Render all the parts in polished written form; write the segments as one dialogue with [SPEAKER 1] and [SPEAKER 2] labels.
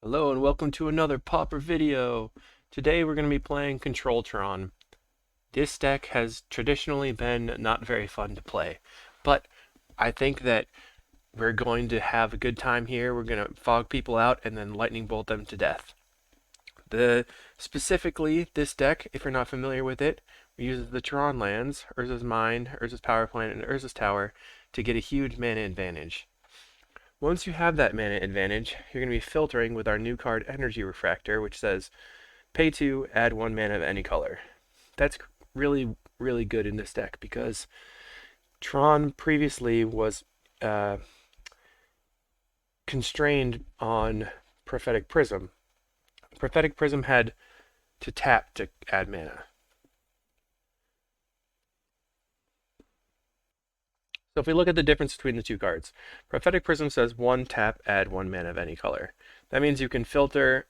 [SPEAKER 1] Hello and welcome to another Pauper video. Today we're going to be playing Control Tron. This deck has traditionally been not very fun to play, but I think that we're going to have a good time here. We're going to fog people out and then lightning bolt them to death. Specifically, this deck, if you're not familiar with it, uses the Tron lands, Urza's Mine, Urza's Power Plant, and Urza's Tower to get a huge mana advantage. Once you have that mana advantage, you're going to be filtering with our new card Energy Refractor, which says pay 2, add 1 mana of any color. That's really, really good in this deck because Tron previously was constrained on Prophetic Prism. Prophetic Prism had to tap to add mana. So if we look at the difference between the two cards, Prophetic Prism says 1 tap, add 1 mana of any color. That means you can filter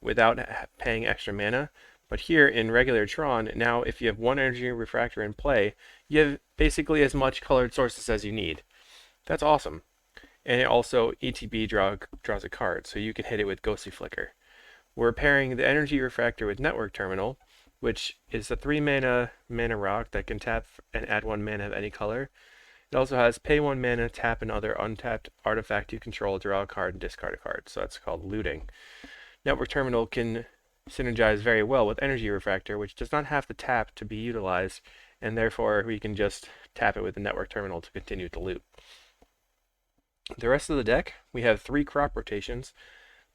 [SPEAKER 1] without paying extra mana. But here in regular Tron, now if you have 1 Energy Refractor in play, you have basically as much colored sources as you need. That's awesome. And it also ETB draws a card, so you can hit it with Ghostly Flicker. We're pairing the Energy Refractor with Network Terminal, which is a 3 mana rock that can tap and add 1 mana of any color. It also has pay 1 mana, tap another untapped artifact you control, draw a card, and discard a card. So that's called looting. Network Terminal can synergize very well with Energy Refractor, which does not have to tap to be utilized, and therefore we can just tap it with the Network Terminal to continue to loot. The rest of the deck, we have 3 crop rotations.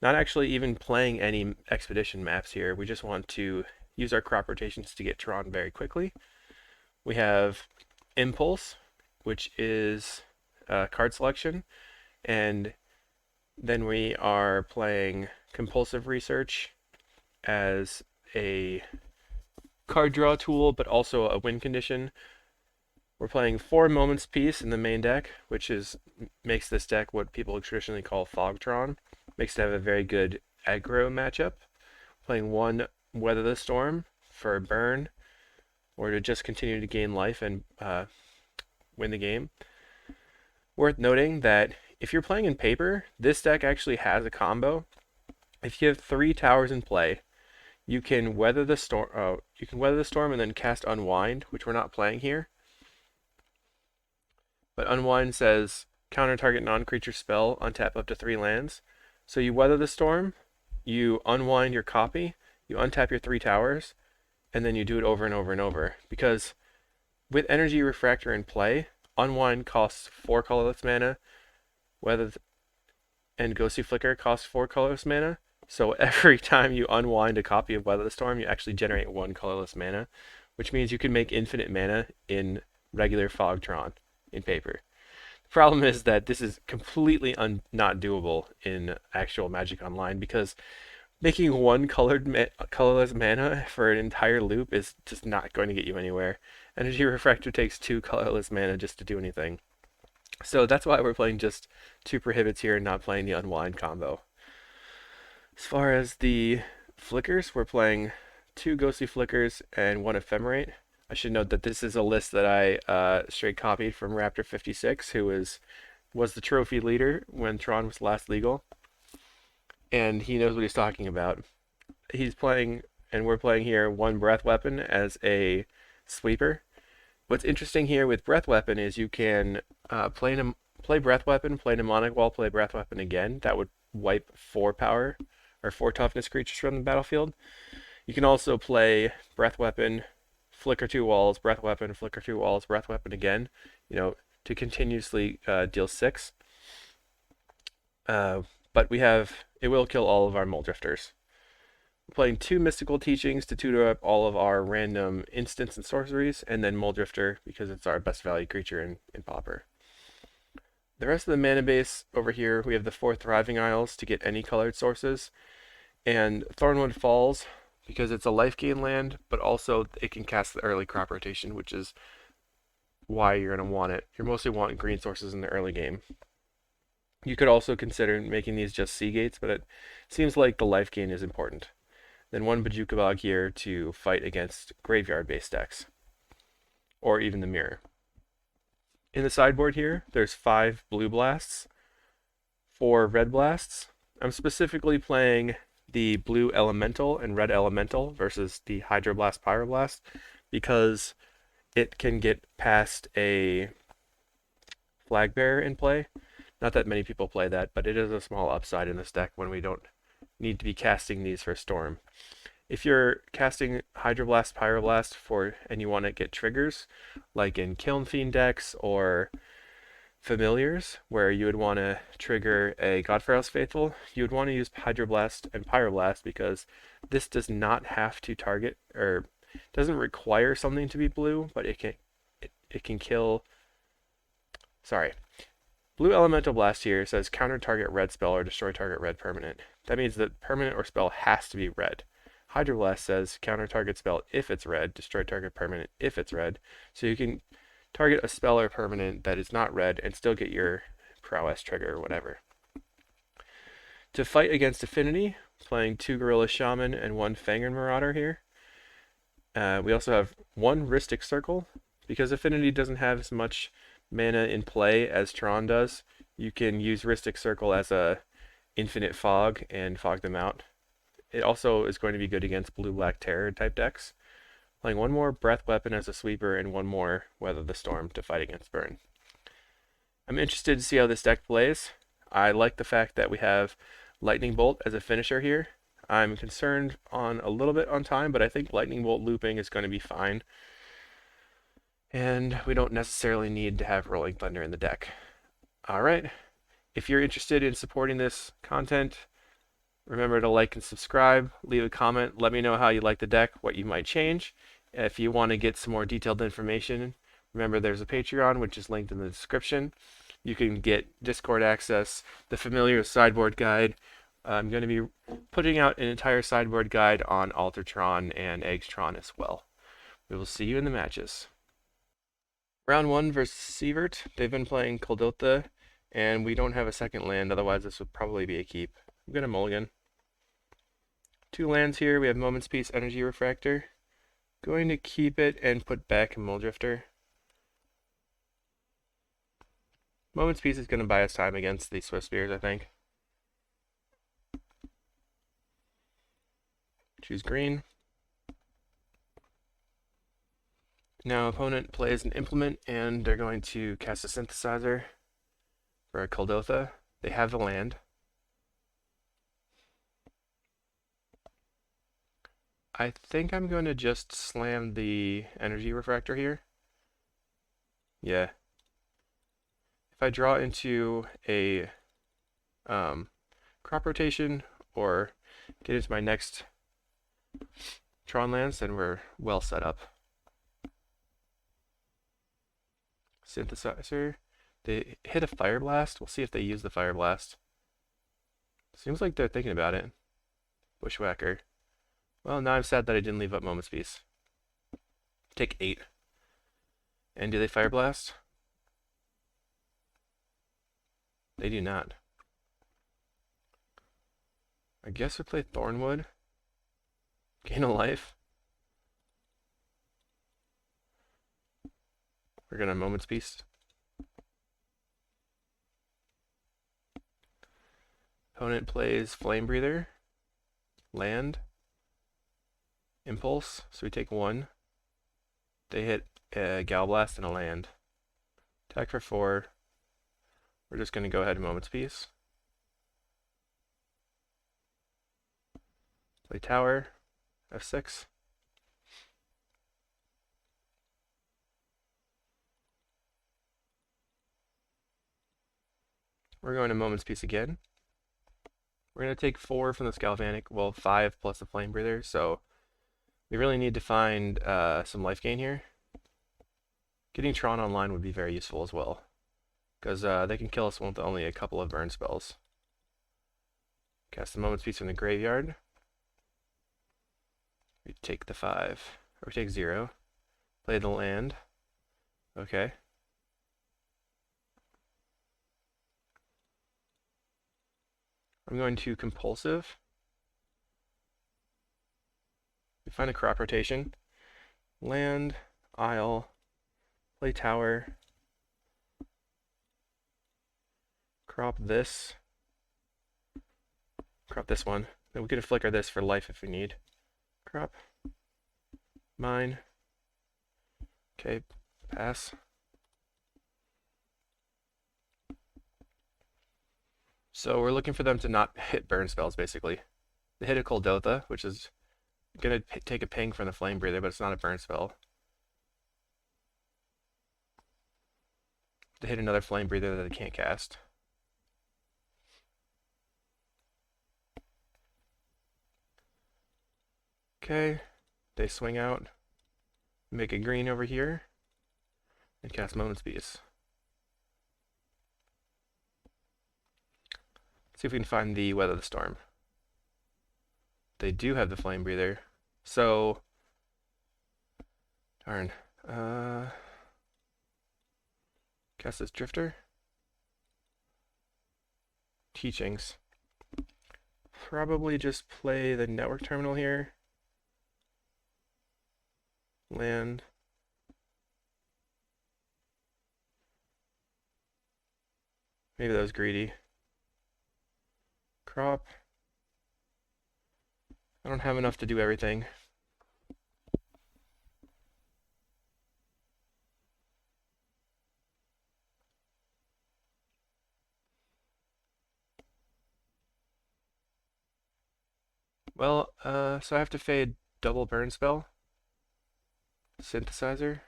[SPEAKER 1] Not actually even playing any expedition maps here. We just want to use our crop rotations to get Tron very quickly. We have Impulse, which is card selection, and then we are playing Compulsive Research as a card draw tool, but also a win condition. We're playing 4 Moments Peace in the main deck, which makes this deck what people traditionally call Fogtron. Makes it have a very good aggro matchup. Playing 1 Weather the Storm for a burn, or to just continue to gain life and win the game. Worth noting that if you're playing in paper, this deck actually has a combo. If you have 3 towers in play, you can weather the storm. You can weather the storm and then cast Unwind, which we're not playing here. But Unwind says counter target non-creature spell, untap up to 3 lands. So you weather the storm, you unwind your copy, you untap your 3 towers, and then you do it over and over and over. Because with Energy Refractor in play, Unwind costs 4 colorless mana, and Ghostly Flicker costs 4 colorless mana. So every time you unwind a copy of Weather the Storm, you actually generate 1 colorless mana, which means you can make infinite mana in regular Fogtron in paper. The problem is that this is completely not doable in actual Magic Online because making 1 colorless mana for an entire loop is just not going to get you anywhere. Energy Refractor takes 2 colorless mana just to do anything. So that's why we're playing just 2 prohibits here and not playing the Unwind combo. As far as the flickers, we're playing 2 Ghostly Flickers and 1 Ephemerate. I should note that this is a list that I straight copied from Raptor56, who was the trophy leader when Tron was last legal. And he knows what he's talking about. He's playing, and we're playing here, 1 Breath Weapon as a sweeper. What's interesting here with Breath Weapon is you can play Breath Weapon, play Mnemonic Wall, play Breath Weapon again. That would wipe 4 power or 4 toughness creatures from the battlefield. You can also play Breath Weapon, flicker 2 walls, Breath Weapon, flicker 2 walls, Breath Weapon again, to continuously deal 6. But it will kill all of our Mole Drifters. We're playing 2 Mystical Teachings to tutor up all of our random instants and sorceries, and then Mole Drifter because it's our best value creature in Pauper. The rest of the mana base over here, we have the 4 Thriving Isles to get any colored sources, and Thornwood Falls because it's a life gain land, but also it can cast the early crop rotation, which is why you're going to want it. You're mostly wanting green sources in the early game. You could also consider making these just sea gates, but it seems like the life gain is important. Then 1 Bojuka Bog here to fight against graveyard-based decks, or even the mirror. In the sideboard here, there's 5 blue blasts, 4 red blasts, I'm specifically playing the blue elemental and red elemental versus the hydroblast pyroblast because it can get past a flag bearer in play. Not that many people play that, but it is a small upside in this deck when we don't need to be casting these for Storm. If you're casting Hydroblast, Pyroblast and you want to get triggers, like in Kiln Fiend decks or Familiars, where you would want to trigger a Godfarrow's Faithful, you would want to use Hydroblast and Pyroblast because this does not have to target, or doesn't require something to be blue, but it can kill. Sorry. Blue Elemental Blast here says counter target red spell or destroy target red permanent. That means that permanent or spell has to be red. Hydroblast says counter target spell if it's red, destroy target permanent if it's red. So you can target a spell or permanent that is not red and still get your prowess trigger or whatever. To fight against Affinity, playing 2 Gorilla Shaman and 1 Fangren Marauder here. We also have 1 Rhystic Circle. Because Affinity doesn't have as much mana in play as Tron does, you can use Rhystic Circle as a infinite fog and fog them out. It also is going to be good against blue-black terror type decks. Playing 1 more Breath Weapon as a sweeper and 1 more Weather the Storm to fight against burn. I'm interested to see how this deck plays. I like the fact that we have Lightning Bolt as a finisher here. I'm concerned on a little bit on time, but I think Lightning Bolt looping is going to be fine. And we don't necessarily need to have Rolling Thunder in the deck. Alright, if you're interested in supporting this content, remember to like and subscribe, leave a comment, let me know how you like the deck, what you might change. If you want to get some more detailed information, remember there's a Patreon, which is linked in the description. You can get Discord access, the familiar sideboard guide. I'm going to be putting out an entire sideboard guide on Tron and Tron as well. We will see you in the matches. Round 1 versus Sievert. They've been playing Kuldotha, and we don't have a second land, otherwise this would probably be a keep. I'm going to mulligan. 2 lands here. We have Moment's Peace, Energy Refractor. Going to keep it and put back Muldrifter. Moment's Peace is going to buy us time against the Swiftspears, I think. Choose green. Now opponent plays an Implement, and they're going to cast a Synthesizer for a Kuldotha. They have the land. I think I'm going to just slam the Energy Refractor here. Yeah. If I draw into a crop rotation or get into my next Tron lands, then we're well set up. Synthesizer. They hit a Fire Blast. We'll see if they use the Fire Blast. Seems like they're thinking about it. Bushwhacker. Well, now I'm sad that I didn't leave up Moment's Peace. Take 8. And do they Fire Blast? They do not. I guess we play Thornwood. Gain a life. We're gonna Moment's Peace. Opponent plays Flame Breather. Land. Impulse. So we take 1. They hit a Galblast and a land. Attack for 4. We're just gonna go ahead and Moment's Peace. Play Tower. F6. We're going to Moment's Peace again. We're going to take 4 from this Galvanic, well 5 plus the Flame Breather, so we really need to find some life gain here. Getting Tron online would be very useful as well, because they can kill us with only a couple of burn spells. Cast the Moment's Peace from the graveyard. We take the 5, or we take 0. Play the land. Okay. I'm going to Compulsive. We find a crop rotation. Land, Isle, play Tower. Crop this. Crop this one. Then we could flicker this for life if we need. Crop. Mine. Okay, pass. So we're looking for them to not hit burn spells, basically. They hit a Kuldotha, which is going to take a ping from the Flame Breather, but it's not a burn spell. They hit another Flame Breather that they can't cast. Okay, they swing out, make a green over here, and cast Moment's Peace. See if we can find the Weather the Storm. They do have the Flame Breather, so darn. Cast this Drifter. Teachings. Probably just play the Network Terminal here. Land. Maybe that was greedy. Crop. I don't have enough to do everything. Well, so I have to fade double burn spell. Synthesizer.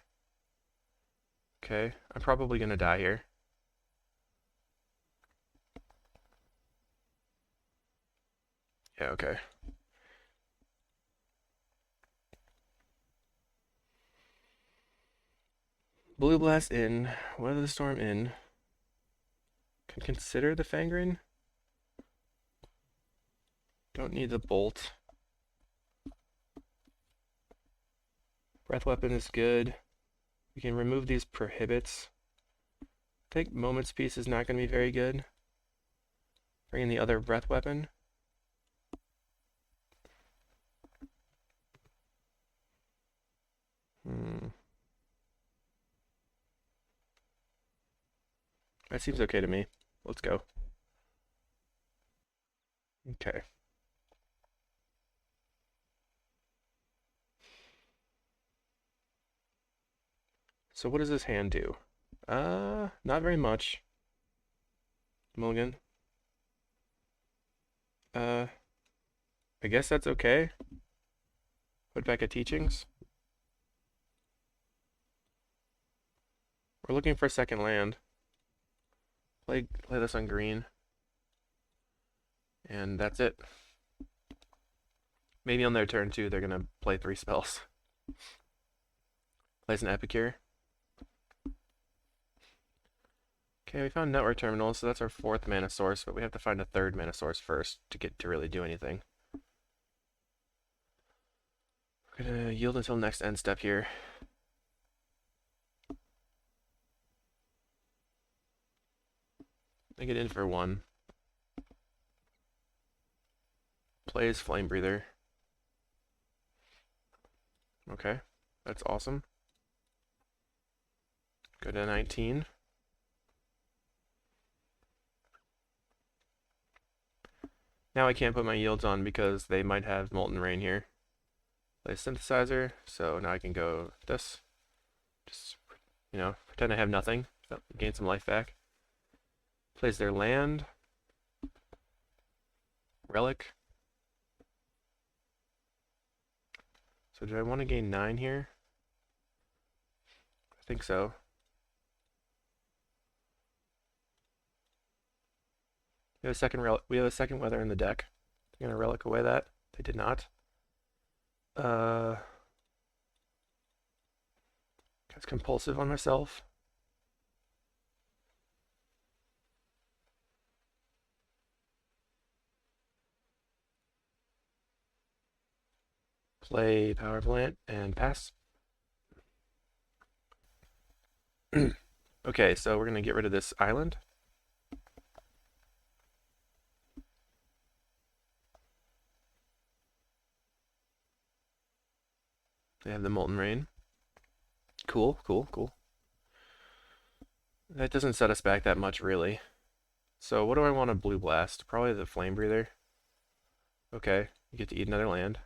[SPEAKER 1] Okay, I'm probably gonna die here. Yeah, okay. Blue Blast in, Weather the Storm in. Can consider the Fangren. Don't need the Bolt. Breath Weapon is good. We can remove these Prohibits. I think Moment's Peace is not going to be very good. Bring in the other Breath Weapon. That seems okay to me. Let's go. Okay. So what does this hand do? Not very much. Mulligan. I guess that's okay. Put back at Teachings. We're looking for a second land. Play this on green. And that's it. Maybe on their turn too, they're gonna play 3 spells. Plays an Epicure. Okay, we found Network Terminal, so that's our 4th mana source, but we have to find a 3rd mana source first to get to really do anything. We're gonna yield until next end step here. I get in for 1. Plays Flame Breather. Okay, that's awesome. Go to 19. Now I can't put my yields on because they might have Molten Rain here. Play Synthesizer, so now I can go this. Just, you know, pretend I have nothing. Gain some life back. Plays their land. Relic. So do I want to gain 9 here? I think so. We have a second weather in the deck. They're gonna relic away that. They did not. That's compulsive on myself. Play Power Plant and pass. Okay, so we're gonna get rid of this island. They have the Molten Rain. Cool, cool, cool. That doesn't set us back that much, really. So what do I want to Blue Blast? Probably the Flame Breather. Okay, you get to eat another land.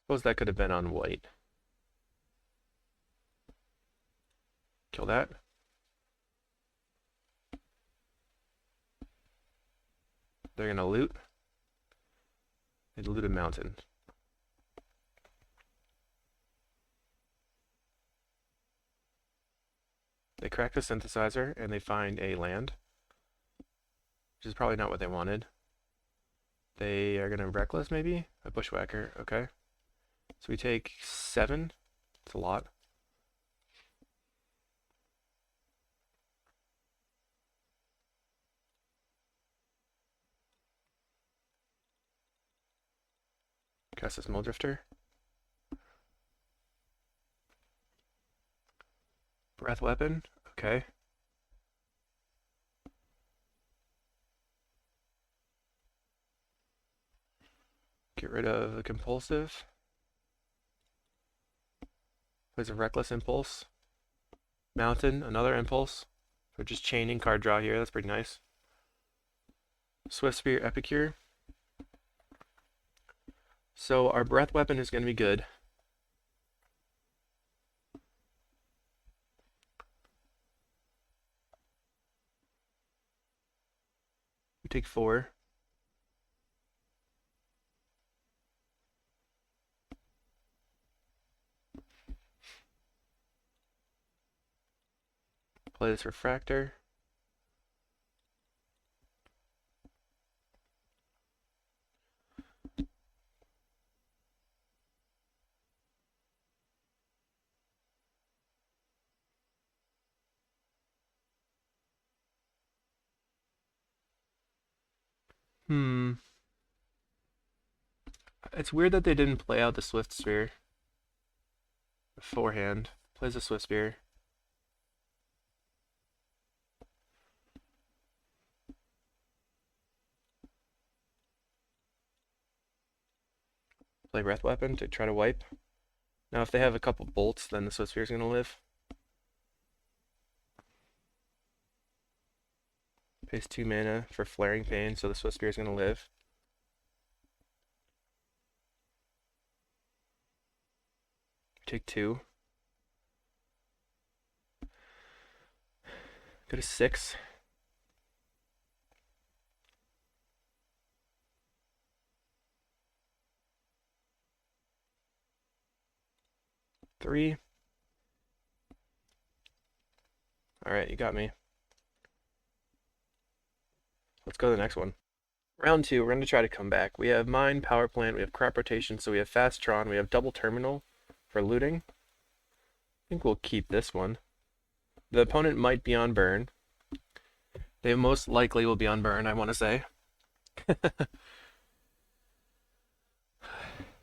[SPEAKER 1] Suppose that could have been on white. Kill that. They're gonna loot. They loot a mountain. They crack the synthesizer and they find a land, which is probably not what they wanted. They are gonna reckless maybe? A bushwhacker, okay. So we take 7. It's a lot. Cast this Drifter. Breath weapon, okay. Get rid of the compulsive. Plays a reckless impulse. Mountain, another impulse. So just chaining card draw here, that's pretty nice. Swiftspear Epicure. So our breath weapon is going to be good. We take 4. Play this Refractor. It's weird that they didn't play out the Swiftspear beforehand. Plays a Swiftspear. Play Breath Weapon to try to wipe. Now if they have a couple bolts, then the Swiftspear is going to live. Pays 2 mana for Flaring Pain, so the Swiftspear is going to live. Take 2. Go to 6. Three. Alright, you got me. Let's go to the next one. Round 2, we're going to try to come back. We have Mine, Power Plant, we have Crop Rotation, so we have Fast Tron, we have Double Terminal for looting. I think we'll keep this one. The opponent might be on burn. They most likely will be on burn, I want to say.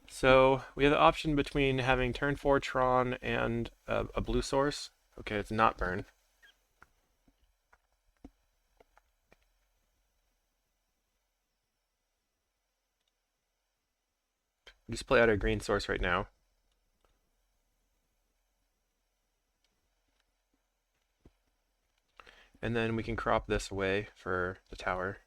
[SPEAKER 1] So we have the option between having turn 4 Tron and a blue source. Okay, it's not burn. Just play out a green source right now. And then we can crop this away for the tower.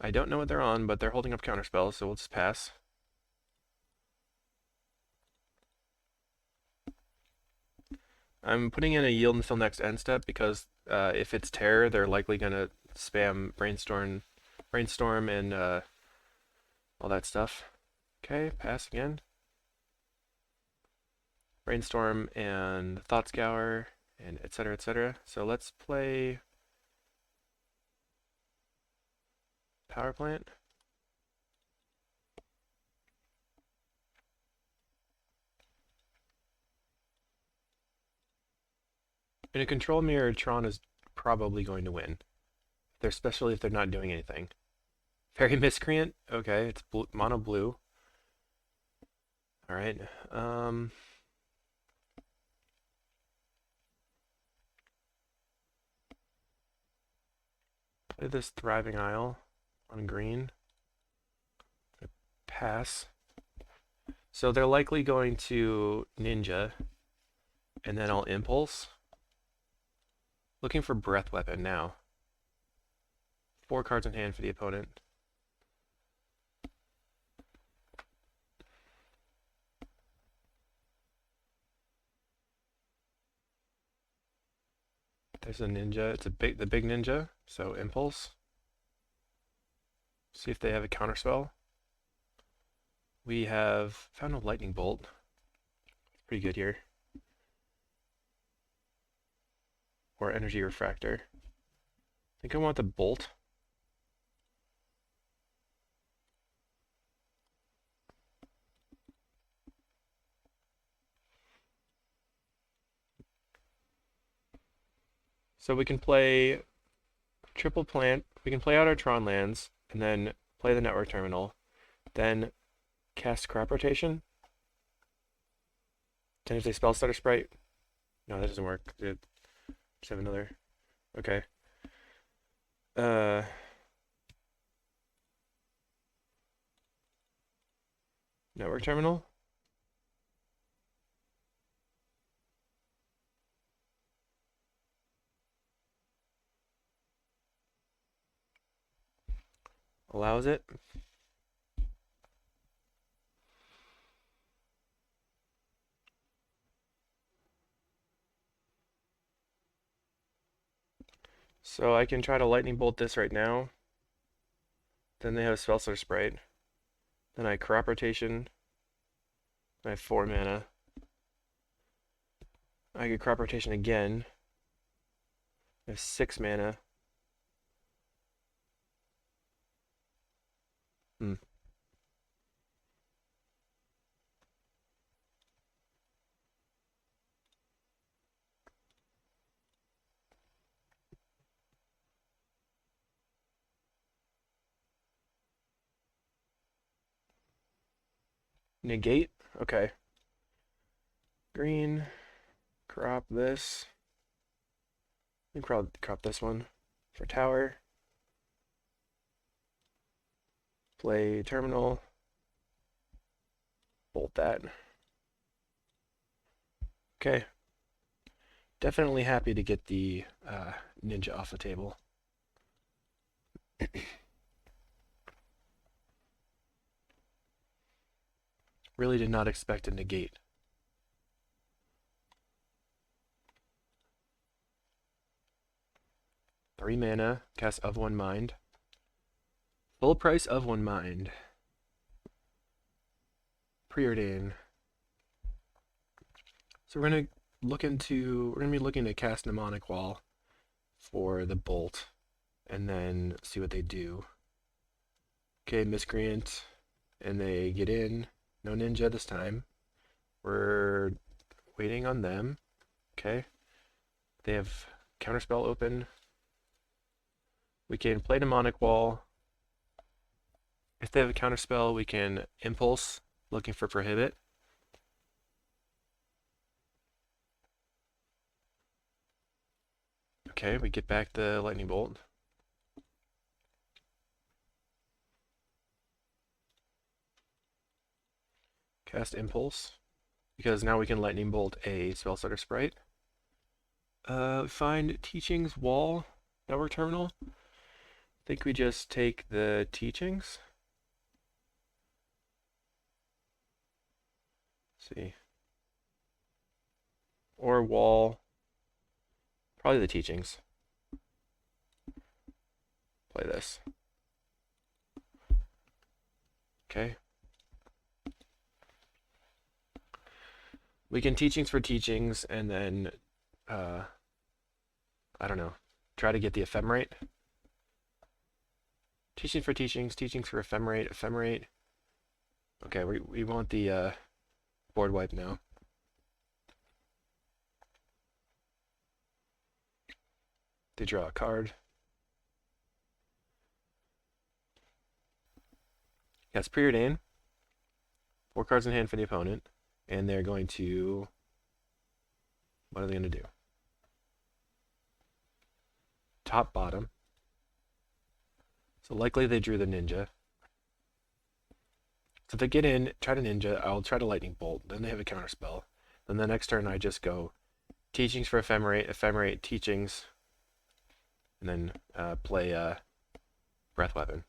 [SPEAKER 1] I don't know what they're on, but they're holding up counterspells, so we'll just pass. I'm putting in a yield until next end step because if it's terror, they're likely going to spam brainstorm and all that stuff. Okay, pass again. Brainstorm and Thought Scour and etc. etc. So let's play Power Plant. In a control mirror, Tron is probably going to win. Especially if they're not doing anything. Fairy Miscreant? Okay, it's blue, mono blue. Alright. Play this Thriving Isle on green. pass. So they're likely going to Ninja, and then I'll Impulse. Looking for Breath Weapon now. 4 cards in hand for the opponent. There's a Ninja. It's the big Ninja, so Impulse. See if they have a counterspell. We have found a Lightning Bolt. Pretty good here. Or Energy Refractor. I think I want the Bolt. So we can play triple plant. We can play out our Tron lands, and then play the network terminal. Then cast Crop Rotation. Then if they spell Stutter Sprite. No, that doesn't work. Just have another. Okay. Network terminal. Allows it. So I can try to Lightning Bolt this right now. Then they have a Spell Stutter Sprite. Then I Crop Rotation. I have 4 mana. I could Crop Rotation again. I have 6 mana. Negate? Okay. Green. Crop this. And crop this one for tower. Play terminal. Bolt that. Okay. Definitely happy to get the Ninja off the table. Really did not expect a negate. Three mana, cast Of One Mind. Full price Of One Mind. Preordain. So we're gonna be looking to cast Mnemonic Wall for the Bolt, and then see what they do. Okay, Miscreant, and they get in. No Ninja this time. We're waiting on them. Okay. They have Counterspell open. We can play Mnemonic Wall. If they have a Counterspell, we can Impulse, looking for Prohibit. Okay, we get back the Lightning Bolt. Cast Impulse, because now we can Lightning Bolt a Spell Stutter Sprite. Find Teachings Wall, Network Terminal. I think we just take the Teachings. Let's see. Or Wall. Probably the Teachings. Play this. Okay. We can Teachings for Teachings, and then, I don't know, try to get the Ephemerate. Teachings for Teachings, Teachings for Ephemerate, Ephemerate. Okay, we want the board wipe now. They draw a card. Yes, Preordain. 4 cards in hand for the opponent. And they're going to... What are they going to do? Top, bottom. So likely they drew the Ninja. if they get in, try to ninja, I'll try to lightning bolt. Then they have a counter spell. Then the next turn I just go teachings for ephemerate, ephemerate, teachings, and then play breath weapon.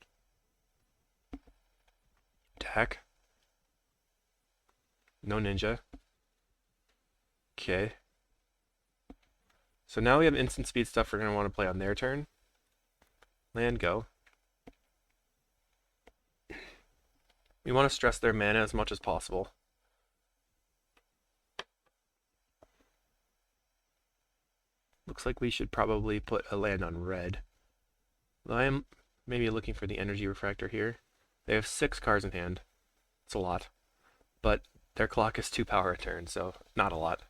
[SPEAKER 1] Attack. No ninja. Okay. So now we have instant speed stuff we're going to want to play on their turn. Land, go. We want to stress their mana as much as possible. Looks like we should probably put a land on red. I am maybe looking for the Energy Refractor here. They have 6 cards in hand. It's a lot. But their clock is 2 power a turn, so not a lot.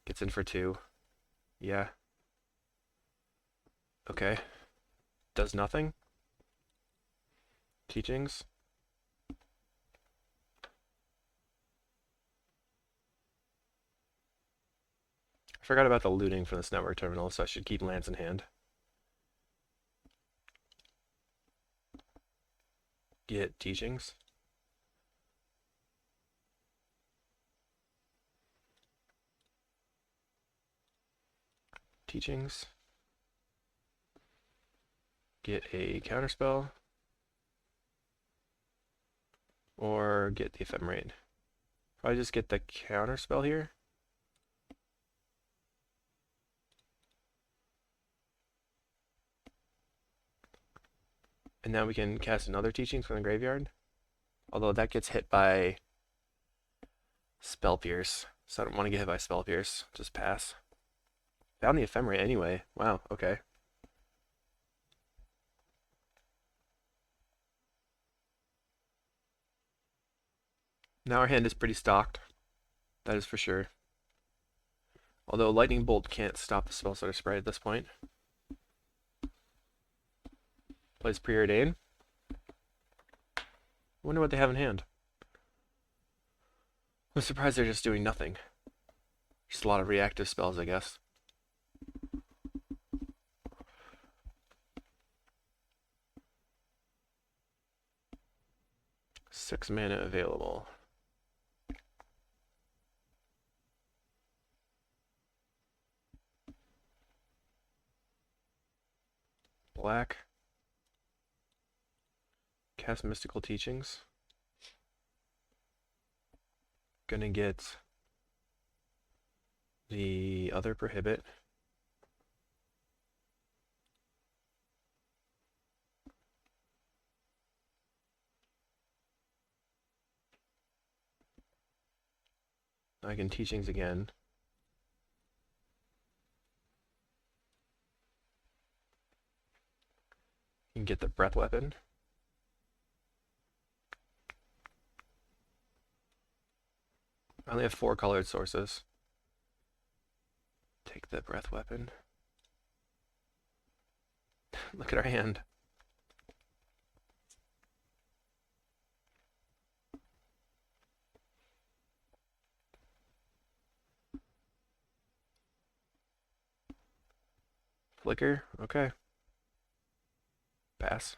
[SPEAKER 1] Gets in for 2. Yeah. Okay. Does nothing. Teachings. I forgot about the looting from this network terminal, so I should keep lands in hand. Get teachings. Teachings. Get a counterspell. Or get the ephemerate. Probably just get the counterspell here. And now we can cast another teachings from the graveyard. Although that gets hit by Spell Pierce. So I don't want to get hit by Spell Pierce. Just pass. Found the ephemerate anyway. Wow, okay. Now our hand is pretty stocked. That is for sure. Although Lightning Bolt can't stop the Spellstutter Sprite at this point. Plays Preordain. Wonder what they have in hand. I'm surprised they're just doing nothing. Just a lot of reactive spells, I guess. Six mana available. Black. Cast Mystical Teachings. Gonna get the other Prohibit. I can Teachings again. You can get the Breath Weapon. I only have 4 colored sources. Take the Breath Weapon. Look at our hand. Flicker, okay. Pass.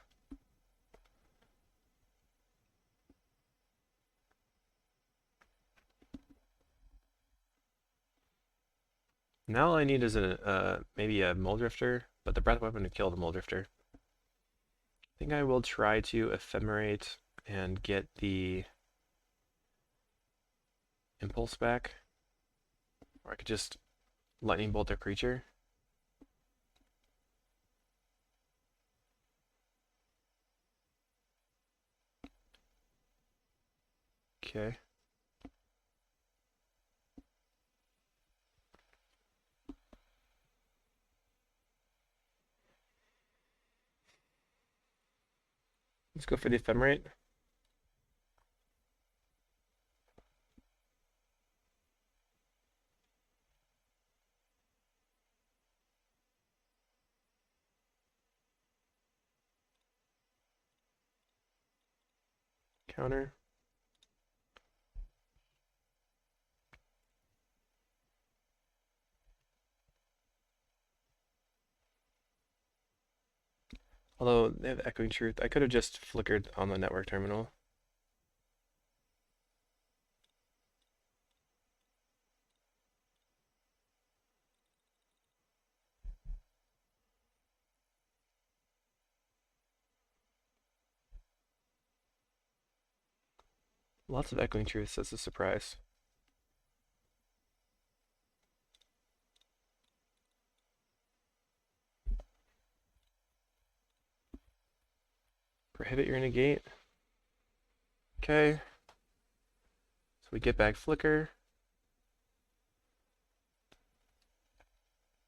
[SPEAKER 1] Now all I need is maybe a Muldrifter, but the Breath Weapon to kill the Muldrifter. I think I will try to Ephemerate and get the Impulse back. Or I could just Lightning Bolt their creature. Okay. Let's go for the Ephemerate. Counter. Although they have Echoing Truth, I could have just flickered on the network terminal. Lots of Echoing Truths as a surprise. Prohibit your negate. Okay. So we get back Flicker.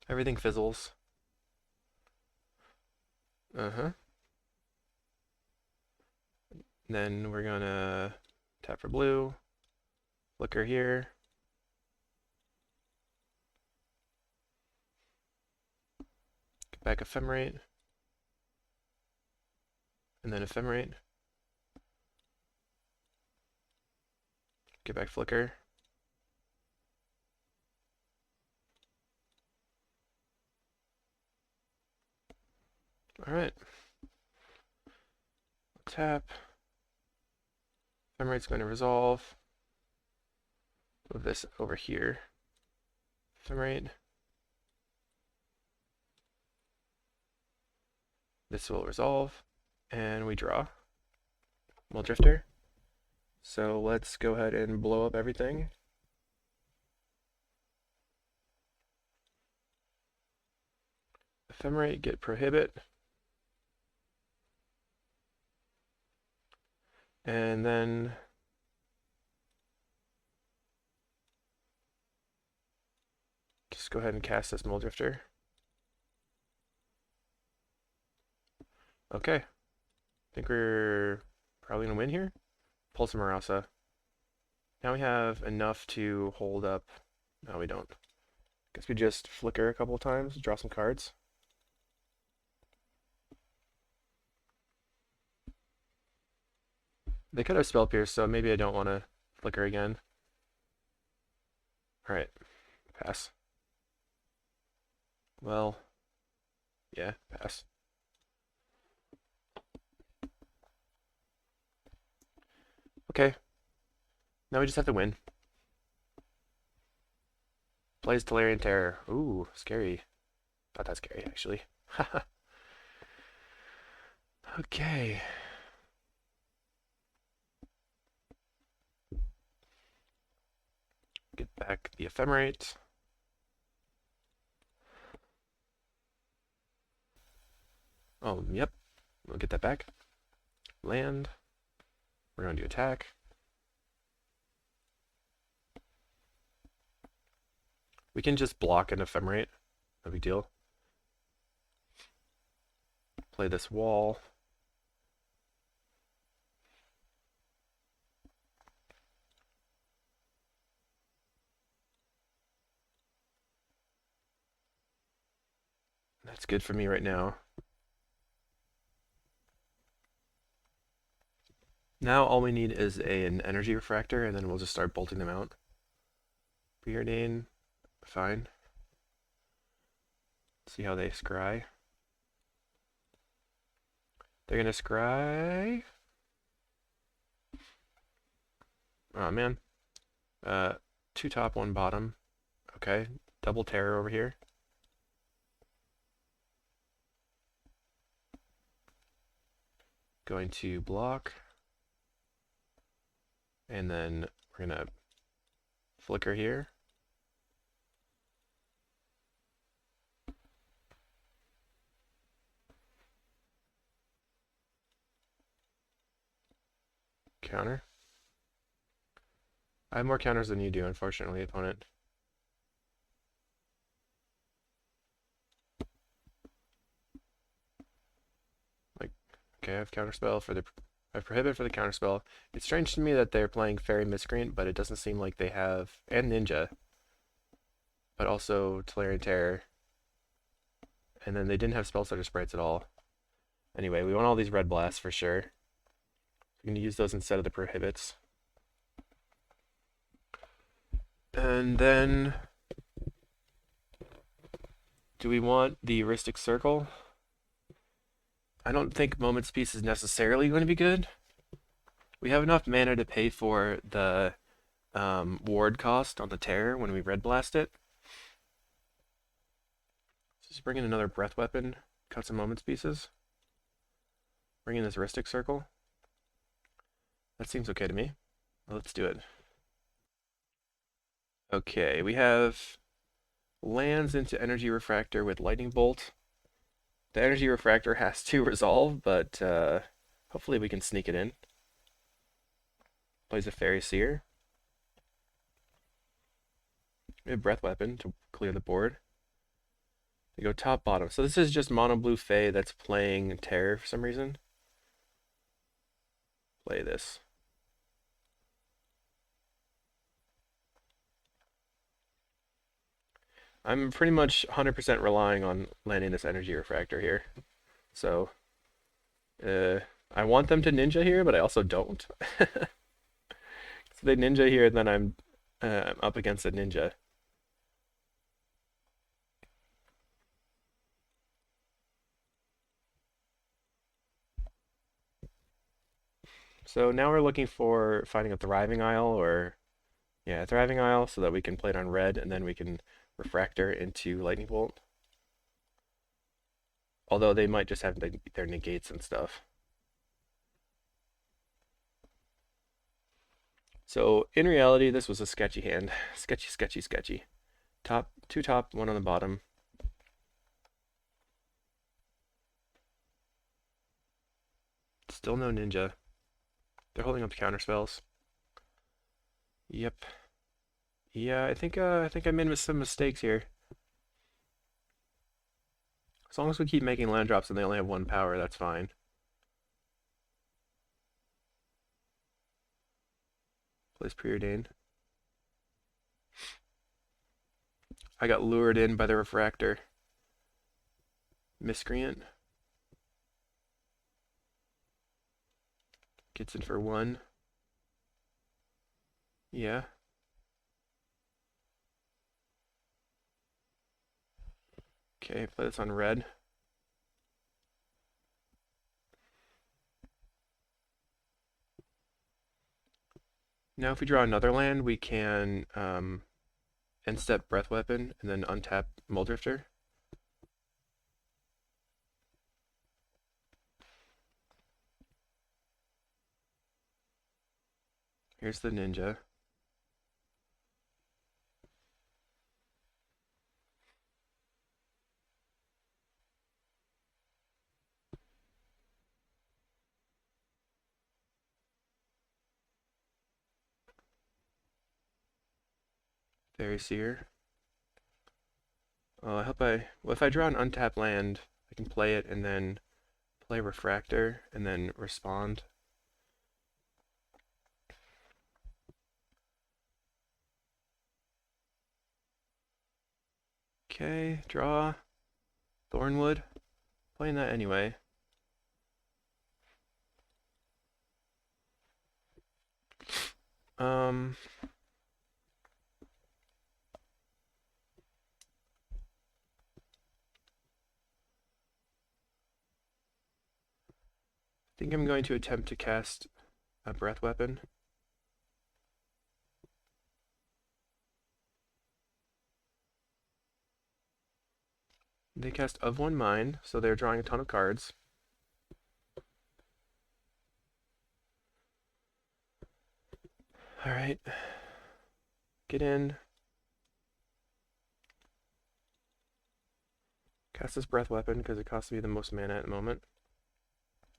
[SPEAKER 1] Everything fizzles. Then we're gonna tap for blue. Flicker here. Get back Ephemerate. And then Ephemerate. Get back Flicker. Alright. Tap. Ephemerate's going to resolve. Move this over here. Ephemerate. This will resolve. And we draw. Drifter. So let's go ahead and blow up everything. Ephemerate, get Prohibit. And then just go ahead and cast this Drifter. Okay. I think we're probably going to win here. Pulse Marasa. Now we have enough to hold up. No, we don't. Guess we just flicker a couple of times, draw some cards. They could have Spell Pierce, so maybe I don't want to flicker again. Alright, pass. Well, yeah, pass. Okay, now we just have to win. Plays Tolarian Terror. Ooh, scary. Not that scary, actually. Okay. Get back the Ephemerate. Oh, yep. We'll get that back. Land. We're going to do attack. We can just block an Ephemerate. No big deal. Play this wall. That's good for me right now. Now all we need is an Energy Refractor, and then we'll just start bolting them out. Preordain, fine. See how they scry. They're gonna scry. Oh man. 2 top, 1 bottom. Okay, double terror over here. Going to block. And then we're gonna flicker here. Counter. I have more counters than you do, unfortunately, opponent. Like, okay, I have counterspell for the... I have Prohibit for the counterspell. It's strange to me that they're playing Fairy Miscreant, but it doesn't seem like they have... And Ninja. But also Tolarian Terror. And then they didn't have Spell Starter Sprites at all. Anyway, we want all these Red Blasts for sure. We're going to use those instead of the Prohibits. And then... do we want the Heuristic Circle? I don't think Moment's Peace is necessarily going to be good. We have enough mana to pay for the ward cost on the Terror when we Red Blast it. So just bring in another Breath Weapon, cut some Moment's Pieces. Bring in this Heuristic Circle. That seems okay to me. Let's do it. Okay, we have lands into Energy Refractor with Lightning Bolt. The Energy Refractor has to resolve, but hopefully we can sneak it in. Plays a Fairy Seer. We have Breath Weapon to clear the board. We go top bottom. So this is just mono blue Fae that's playing Terror for some reason. Play this. I'm pretty much 100% relying on landing this Energy Refractor here. So, I want them to ninja here, but I also don't. So they ninja here, then I'm up against a ninja. So now we're looking for finding a Thriving Isle, or yeah, a Thriving Isle, so that we can play it on red, and then we can Refractor into Lightning Bolt. Although they might just have their negates and stuff. So in reality, this was a sketchy hand. Sketchy, sketchy, sketchy. Top, two top, one on the bottom. Still no ninja. They're holding up counter spells. Yep. Yeah, I think I made some mistakes here. As long as we keep making land drops and they only have one power, that's fine. Plays Preordained. I got lured in by the Refractor. Miscreant. Gets in for one. Yeah. Okay, play this on red. Now if we draw another land, we can end step Breath Weapon and then untap Muldrifter. Here's the ninja. Fairy Seer. I hope well, if I draw an untapped land, I can play it and then play Refractor and then respond. Okay, draw. Thornwood. Playing that anyway. I think I'm going to attempt to cast a Breath Weapon. They cast Of One Mind, so they're drawing a ton of cards. Alright. Get in. Cast this Breath Weapon because it costs me the most mana at the moment.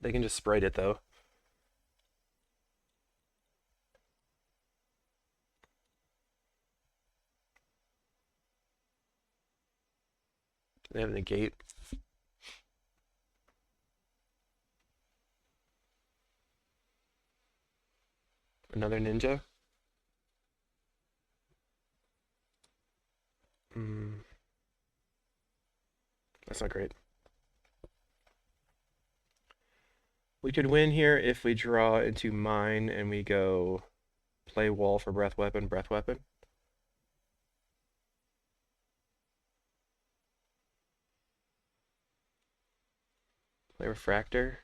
[SPEAKER 1] They can just sprite it though. They have a negate. Another ninja. That's not great. We could win here if we draw into mine and we go play wall for Breath Weapon, Breath Weapon. Play Refractor.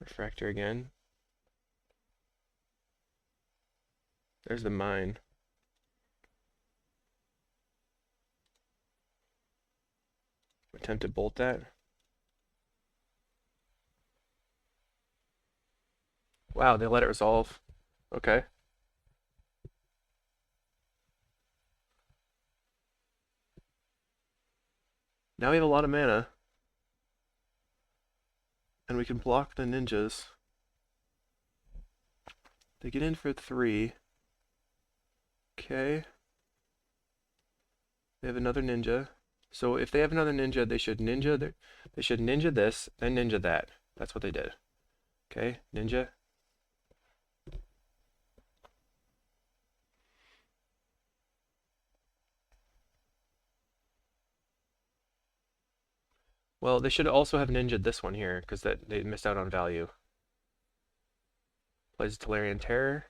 [SPEAKER 1] Refractor again. There's the mine. attempt to bolt that. Wow, they let it resolve. Okay. Now we have a lot of mana. And we can block the ninjas. They get in for 3. Okay. They have another ninja. So if they have another ninja, they should ninja this, then ninja that. That's what they did. Okay, ninja. Well, they should also have ninja'd this one here, because they missed out on value. Plays Tolarian Terror.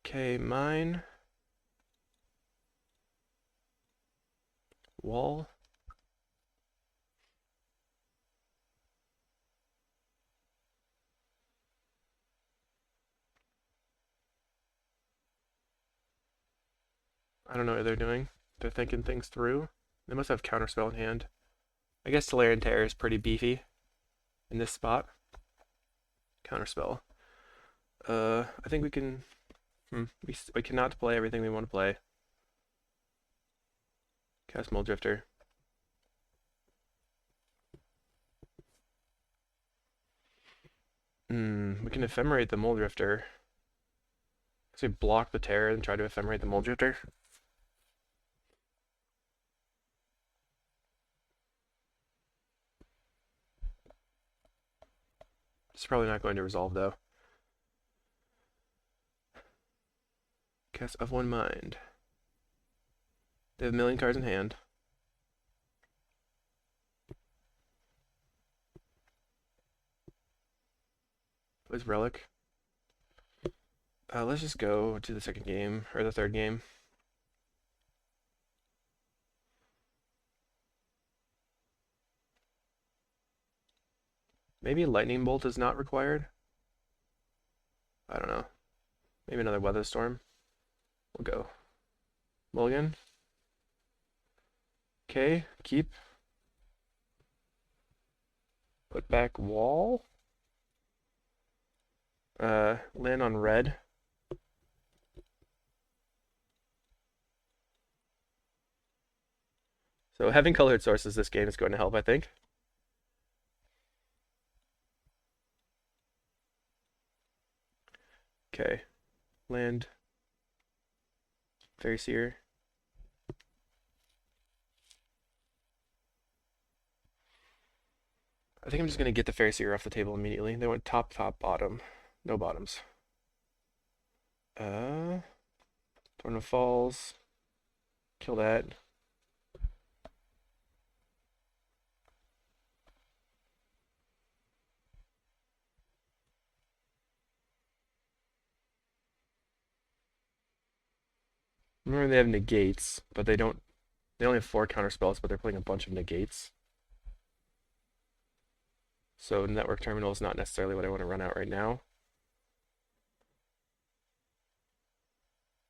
[SPEAKER 1] Okay, mine. Wall. I don't know what they're doing. They're thinking things through. They must have Counterspell in hand. I guess Tolarian Terror is pretty beefy in this spot. Counterspell. I think we can... we cannot play everything we want to play. Cast Mulldrifter. We can Ephemerate the Mulldrifter. So we block the Terror and try to Ephemerate the Mulldrifter. It's probably not going to resolve though. Cast of One Mind. They have a million cards in hand. Plays Relic. Let's just go to the second game, or the third game. Maybe Lightning Bolt is not required. I don't know. Maybe another Weather Storm. We'll go. Mulligan. Okay, keep. Put back Wall. Land on red. So having colored sources this game is going to help, I think. Okay. Land. Fairy Seer. I think I'm just going to get the Fairy Seer off the table immediately. They went top, top, bottom. No bottoms. Torn of Falls. Kill that. Remember they have negates, but they only have 4 counter spells, but they're playing a bunch of negates. So Network Terminal is not necessarily what I want to run out right now.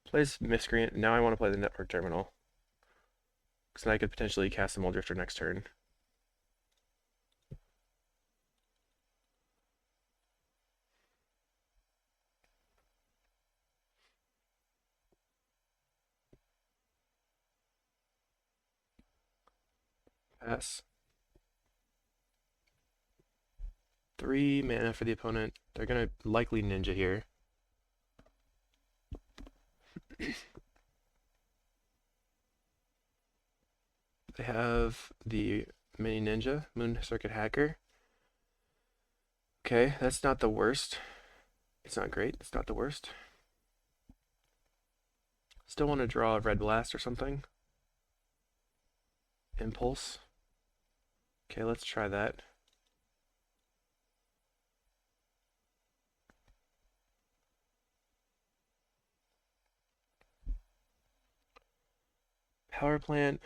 [SPEAKER 1] Plays Miscreant. Now I want to play the Network Terminal. Because then I could potentially cast the Mulldrifter next turn. Pass. 3 mana for the opponent. They're going to likely ninja here. They have the mini ninja, Moon Circuit Hacker. Okay, that's not the worst. It's not great, it's not the worst. Still want to draw a Red Blast or something. Impulse. Okay, let's try that. Power Plant.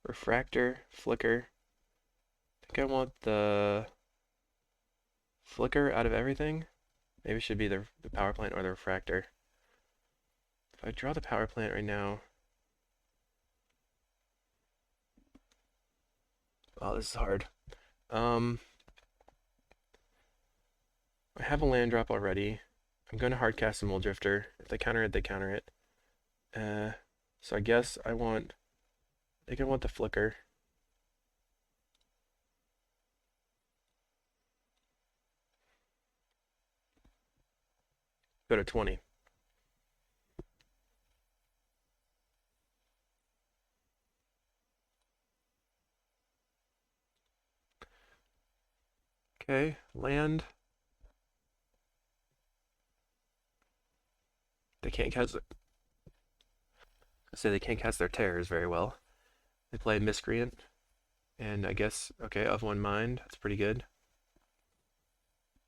[SPEAKER 1] Refractor, Flicker. I think I want the Flicker out of everything. Maybe it should be the Power Plant or the Refractor. If I draw the power plant right now... Oh, this is hard. I have a land drop already. I'm going to hardcast a Mole Drifter. If they counter it, they counter it. So I guess I want... They're going to want the Flicker. Go to 20. Okay, land. They can't cast it. I say they can't cast their terrors very well. They play Miscreant, and I guess, okay, of one mind. That's pretty good.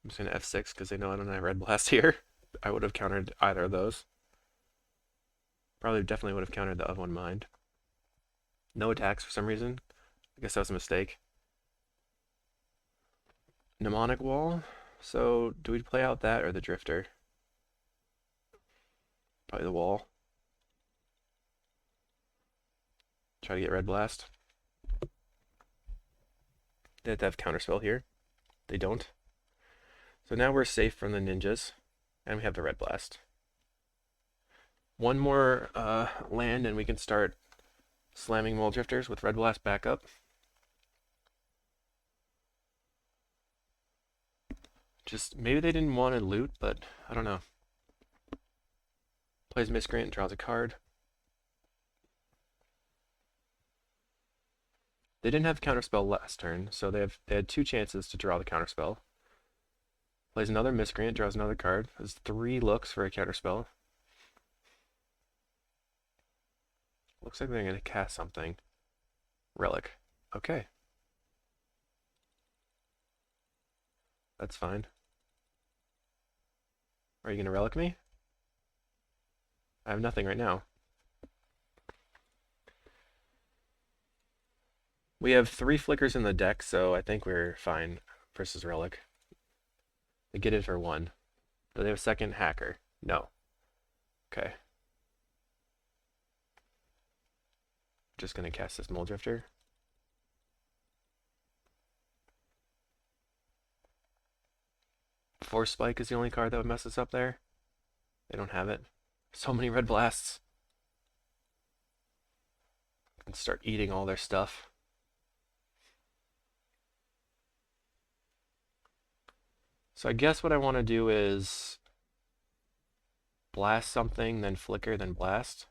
[SPEAKER 1] I'm just going to F6 because they know I don't have Red Blast here. I would have countered either of those. Probably definitely would have countered the of one mind. No attacks for some reason. I guess that was a mistake. Mnemonic Wall. So, do we play out that or the Drifter? Probably the Wall. Try to get Red Blast. They have to have Counterspell here. They don't. So now we're safe from the ninjas. And we have the Red Blast. One more land and we can start slamming Mole Drifters with Red Blast backup. Just, maybe they didn't want to loot, but I don't know. Plays Miscreant, draws a card. They didn't have Counterspell last turn, so they had 2 chances to draw the Counterspell. Plays another Miscreant, draws another card. Has 3 looks for a Counterspell. Looks like they're going to cast something. Relic. Okay. That's fine. Are you going to Relic me? I have nothing right now. We have 3 flickers in the deck, so I think we're fine versus Relic. They get it for 1. Do they have a second Hacker? No. Okay. Just gonna cast this Mole Drifter. Force Spike is the only card that would mess us up there. They don't have it. So many Red Blasts. And start eating all their stuff. So I guess what I want to do is blast something, then flicker, then blast.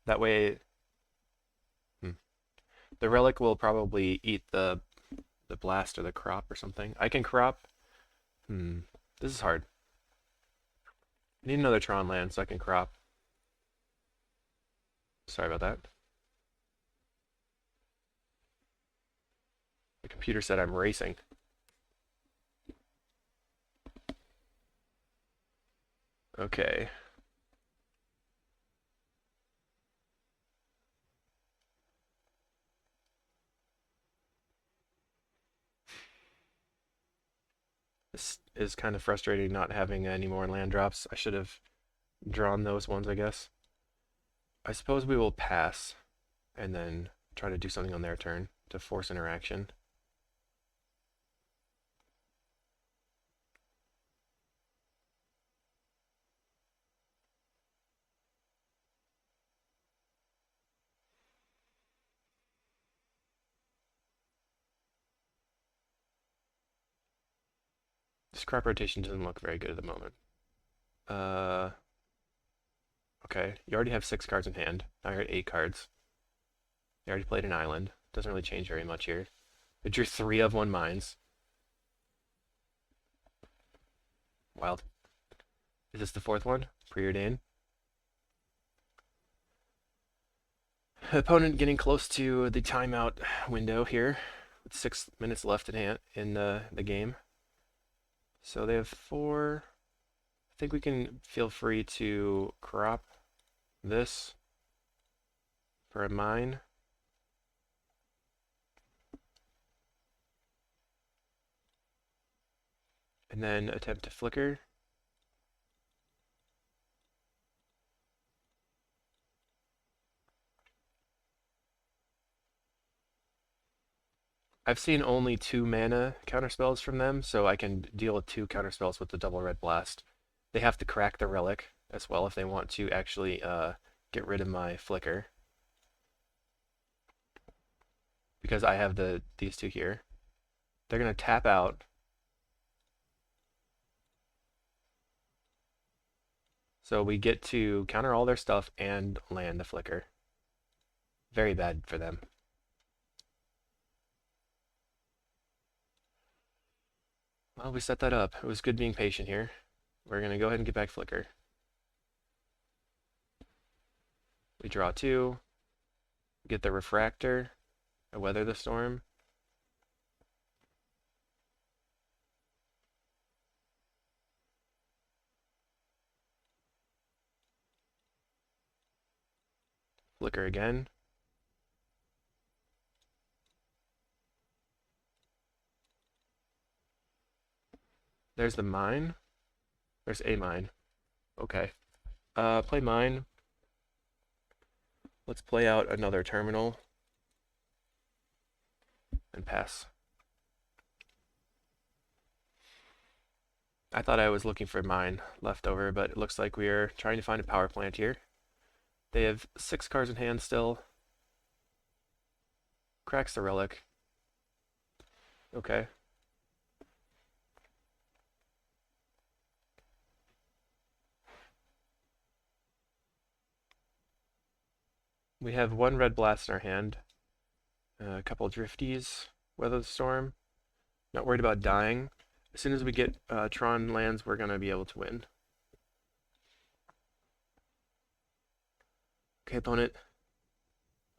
[SPEAKER 1] That way, the relic will probably eat the blast or the crop or something. I can crop. This is hard. I need another Tron land so I can crop. Sorry about that. The computer said I'm racing. Okay. This is kind of frustrating not having any more land drops. I should have drawn those ones, I guess. I suppose we will pass and then try to do something on their turn to force interaction. This crop rotation doesn't look very good at the moment. Okay, you already have 6 cards in hand. Now you're at 8 cards. You already played an island. Doesn't really change very much here. You drew 3 of 1 mines. Wild. Is this the 4th one? Preordain. Opponent getting close to the timeout window here, with 6 minutes left in the game. So they have 4. I think we can feel free to crop this for a mine. And then attempt to flicker. I've seen only 2 mana counterspells from them, so I can deal with 2 counterspells with the double red blast. They have to crack the relic as well if they want to actually get rid of my flicker. Because I have these 2 here. They're gonna tap out. So we get to counter all their stuff and land the flicker. Very bad for them. Well, we set that up. It was good being patient here. We're going to go ahead and get back flicker. We draw 2. Get the refractor. I weather the storm. Flicker again. There's the mine. There's a mine. Okay. Play mine. Let's play out another terminal. And pass. I thought I was looking for mine left over, but it looks like we are trying to find a power plant here. They have 6 cards in hand still. Cracks the relic. Okay. We have 1 red blast in our hand. A couple drifties. Weather the storm. Not worried about dying. As soon as we get Tron lands, we're going to be able to win. Okay, opponent.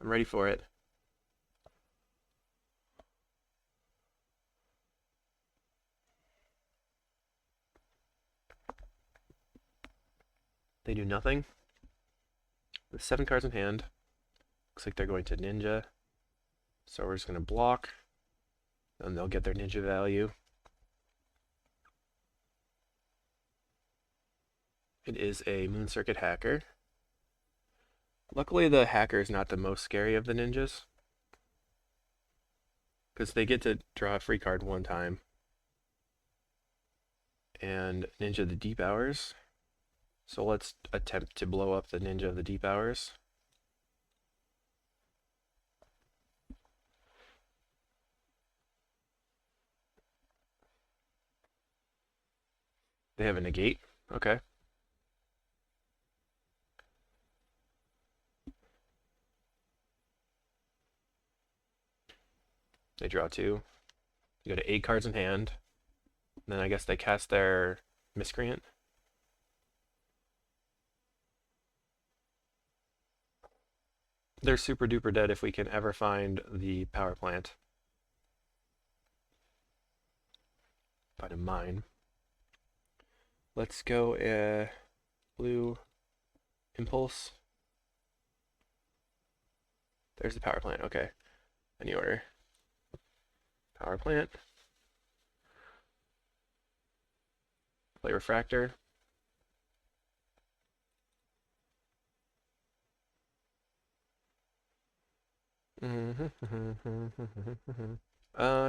[SPEAKER 1] I'm ready for it. They do nothing. With 7 cards in hand. Looks like they're going to ninja. So we're just going to block. And they'll get their ninja value. It is a Moon Circuit hacker. Luckily the hacker is not the most scary of the ninjas. Because they get to draw a free card 1 time. And ninja the deep hours. So let's attempt to blow up the ninja of the deep hours. They have a negate. Okay. They draw 2. You go to 8 cards in hand. And then I guess they cast their Miscreant. They're super duper dead if we can ever find the power plant. Find a mine. Let's go blue impulse. There's the power plant. Okay. Any order. Power plant. Play refractor. I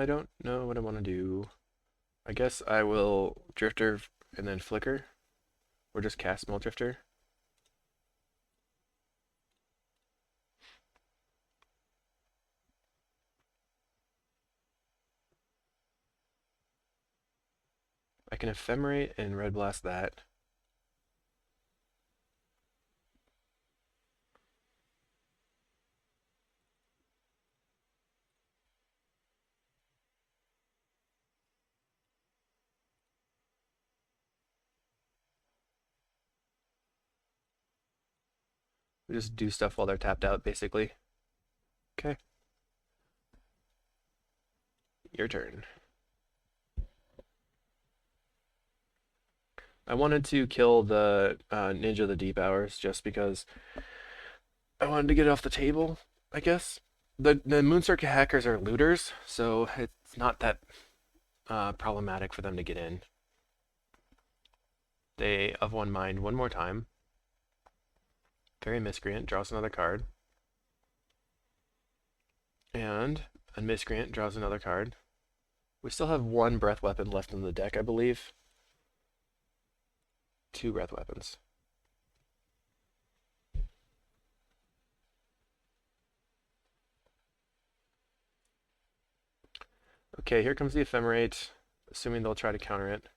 [SPEAKER 1] don't know what I want to do. I guess I will drifter and then flicker. Or just cast small drifter. I can ephemerate and red blast that. We just do stuff while they're tapped out, basically. Okay. Your turn. I wanted to kill the Ninja of the Deep Hours just because I wanted to get it off the table, I guess. The Moon Circuit hackers are looters, so it's not that problematic for them to get in. They of 1 mind 1 more time. Very Miscreant, draws another card. And And Miscreant draws another card. We still have one breath weapon left in the deck, I believe. 2 breath weapons. Okay, here comes the Ephemerate, assuming they'll try to counter it.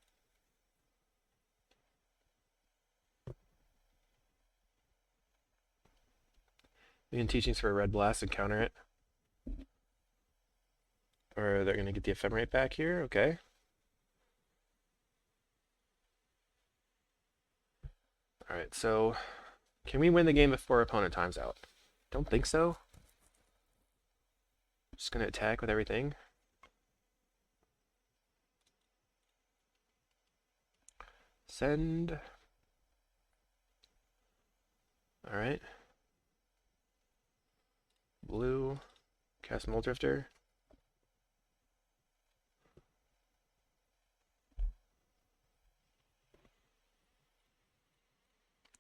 [SPEAKER 1] We can Teachings for a Red Blast and counter it. Or they're going to get the Ephemerate back here, okay. Alright, so can we win the game before opponent times out? Don't think so. Just going to attack with everything. Send. Alright. Blue. Cast Mulldrifter.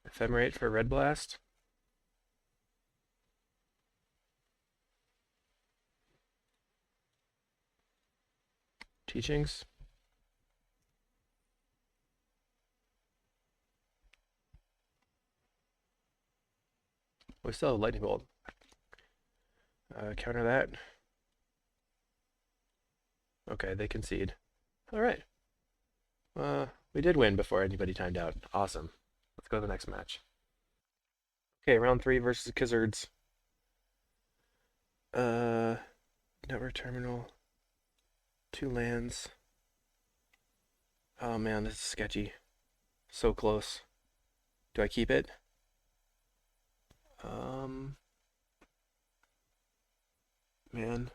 [SPEAKER 1] Ephemerate for Red Blast. Teachings. We still have Lightning Bolt. Counter that. Okay, they concede. Alright. We did win before anybody timed out. Awesome. Let's go to the next match. Okay, round 3 versus Kizzards. Network Terminal. 2 lands. Oh man, this is sketchy. So close. Do I keep it? Man,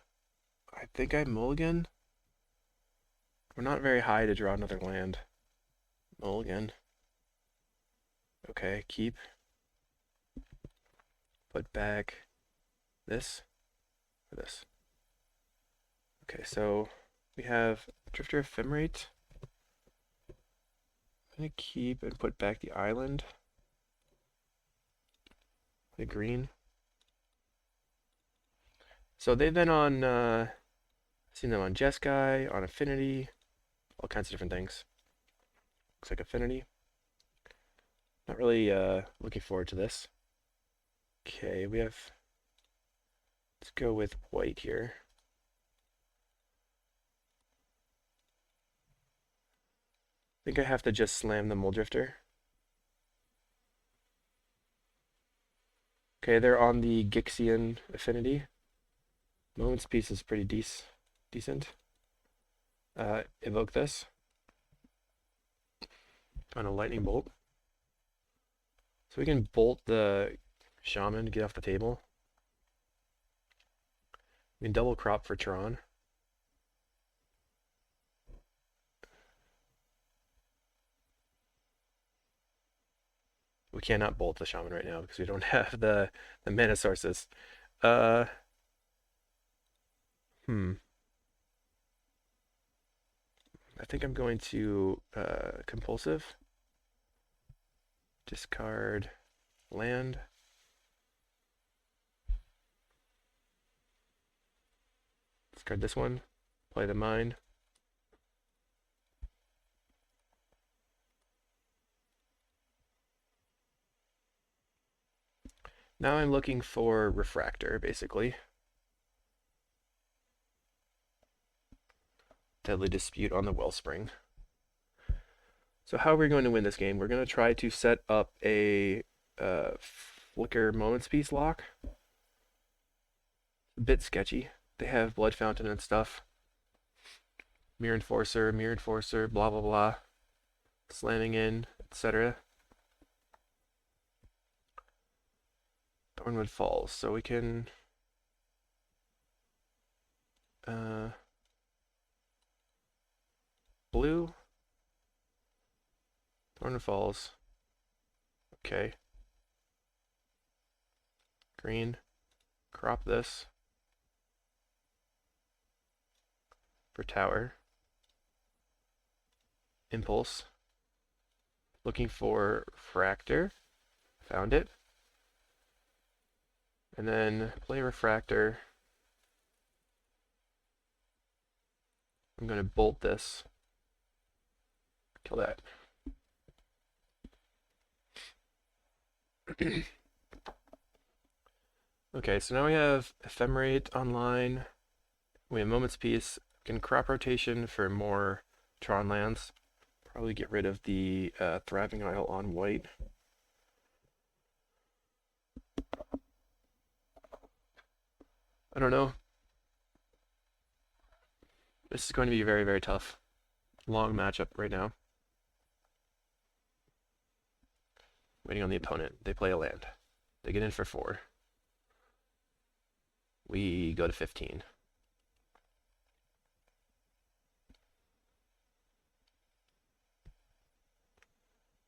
[SPEAKER 1] I think I mulligan. We're not very high to draw another land. Mulligan. Okay, keep. Put back this or this. Okay, so we have Drifter Ephemerate. I'm gonna keep and put back the island. The green. So they've been on, seen them on Jeskai, on Affinity, all kinds of different things. Looks like Affinity. Not really looking forward to this. Okay, we have, let's go with white here. I think I have to just slam the Mulldrifter. Okay, they're on the Gixian Affinity. Moment's Peace is pretty decent. Evoke this. On a Lightning Bolt. So we can bolt the Shaman to get off the table. We can double crop for Tron. We cannot bolt the Shaman right now because we don't have the mana sources. I think I'm going to Compulsive. Discard land. Discard this one. Play the mine. Now I'm looking for Refractor, basically. Deadly Dispute on the Wellspring. So how are we going to win this game? We're going to try to set up a Flicker Moments Peace lock. A bit sketchy. They have Blood Fountain and stuff. Mirror Enforcer, blah blah blah. Slamming in, etc. Thornwood Falls. So we can blue. Thornwood Falls. Okay. Green. Crop this. For tower. Impulse. Looking for Refractor. Found it. And then play Refractor. I'm going to bolt this. Kill that. Okay, so now we have Ephemerate online. We have Moment's Peace. Can crop rotation for more Tron lands. Probably get rid of the Thriving Isle on white. I don't know. This is going to be very, very tough. Long matchup right now. Waiting on the opponent. They play a land. They get in for 4. We go to 15.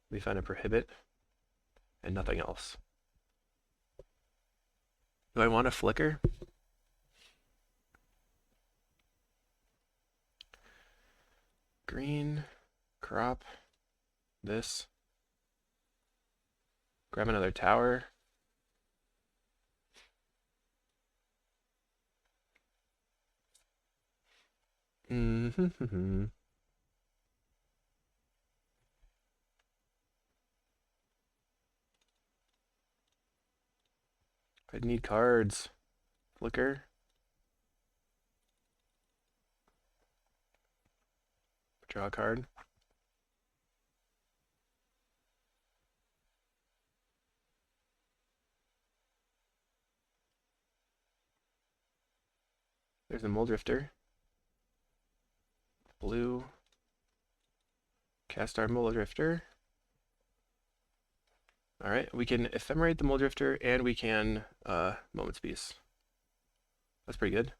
[SPEAKER 1] We find a Prohibit and nothing else. Do I want a Flicker? Green, crop, this. Grab another tower. Mm-hmm. I need cards. Flicker. Draw a card. There's a Muldrifter. Blue. Cast our Muldrifter. Alright, we can Ephemerate the Muldrifter and we can Moment's Peace. That's pretty good.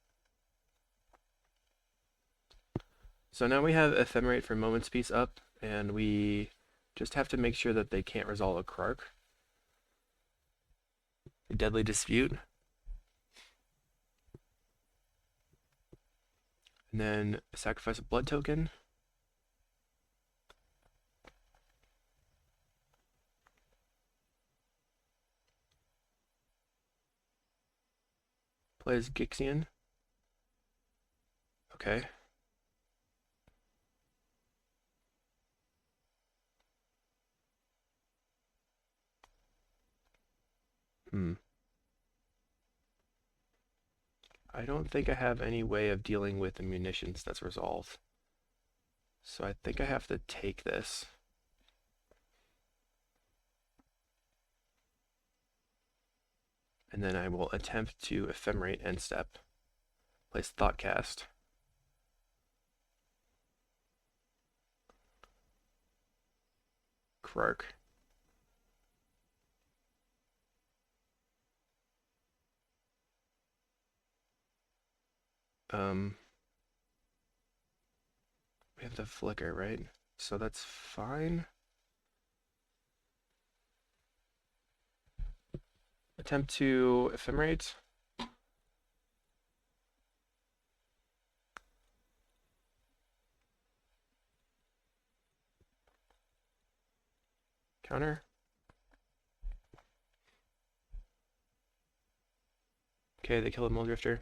[SPEAKER 1] So now we have Ephemerate for Moment's Peace up, and we just have to make sure that they can't resolve a Krark. A Deadly Dispute. And then sacrifice a blood token. Plays Gixian. Okay. I don't think I have any way of dealing with the munitions that's resolved. So I think I have to take this. And then I will attempt to Ephemerate end step. Place Thoughtcast. Krark. We have the Flicker, right? So that's fine. Attempt to Ephemerate. Counter. Okay, they kill a Muldrifter.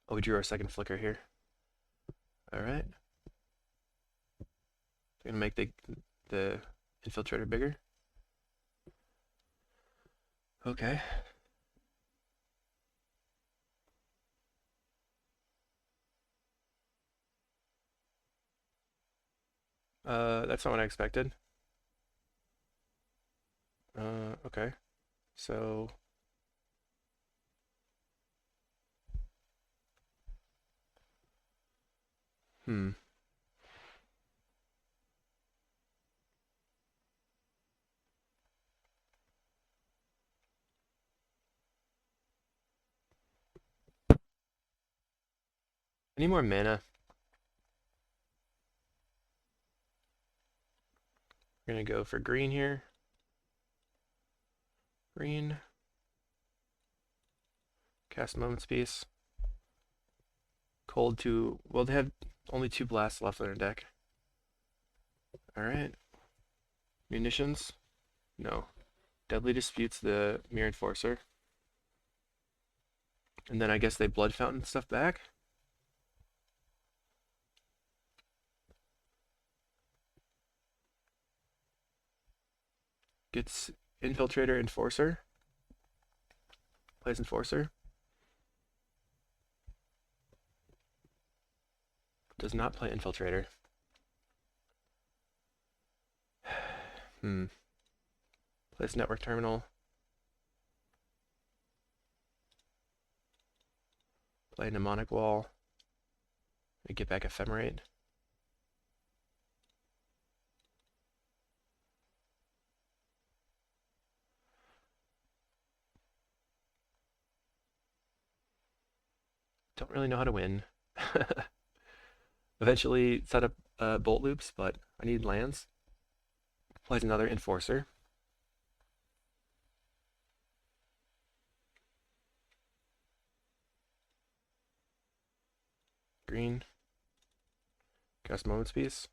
[SPEAKER 1] Oh, we drew our second Flicker here. Alright. Gonna make the Infiltrator bigger. Okay. That's not what I expected. Okay. So I need more mana. We're gonna go for green here. Green. Cast Moment's Peace. Cold to... Well, they have only 2 blasts left on their deck. Alright. Munitions? No. Deadly Disputes the Mirror Enforcer. And then I guess they Blood Fountain stuff back? Gets Infiltrator, Enforcer. Plays Enforcer. Does not play Infiltrator. Plays Network Terminal. Play Mnemonic Wall. And get back Ephemerate. Don't really know how to win. Eventually set up Bolt Loops, but I need lands. Plays another Enforcer. Green. Cast Moment's Peace.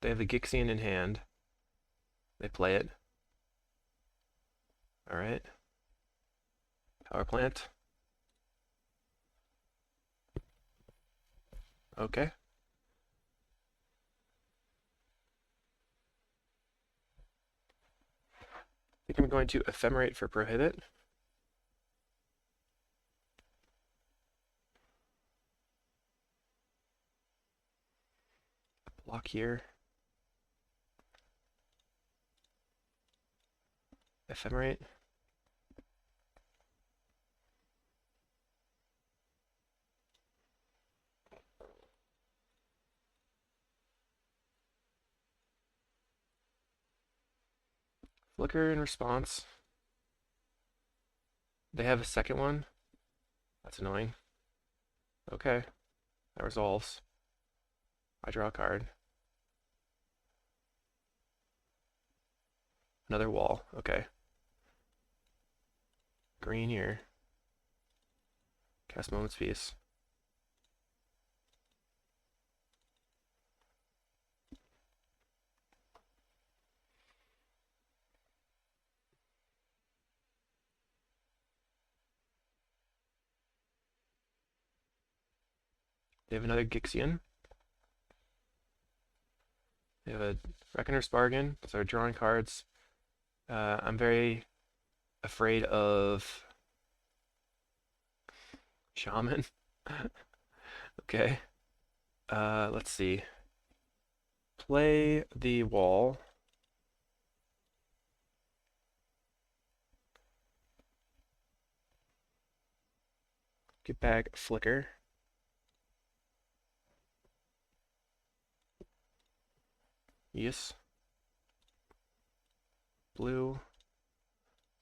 [SPEAKER 1] They have the Gixian in hand. They play it. Alright. Power Plant. Okay. I think I'm going to Ephemerate for Prohibit. Block here. Ephemerate. Flicker in response. They have a second one. That's annoying. Okay. That resolves. I draw a card. Another wall. Okay. Green here. Cast Moment's Peace. They have another Gixian. They have a Reckoner's Bargain, so drawing cards. I'm very afraid of Shaman. Okay. Let's see. Play the wall. Get back Flicker. Yes. Blue.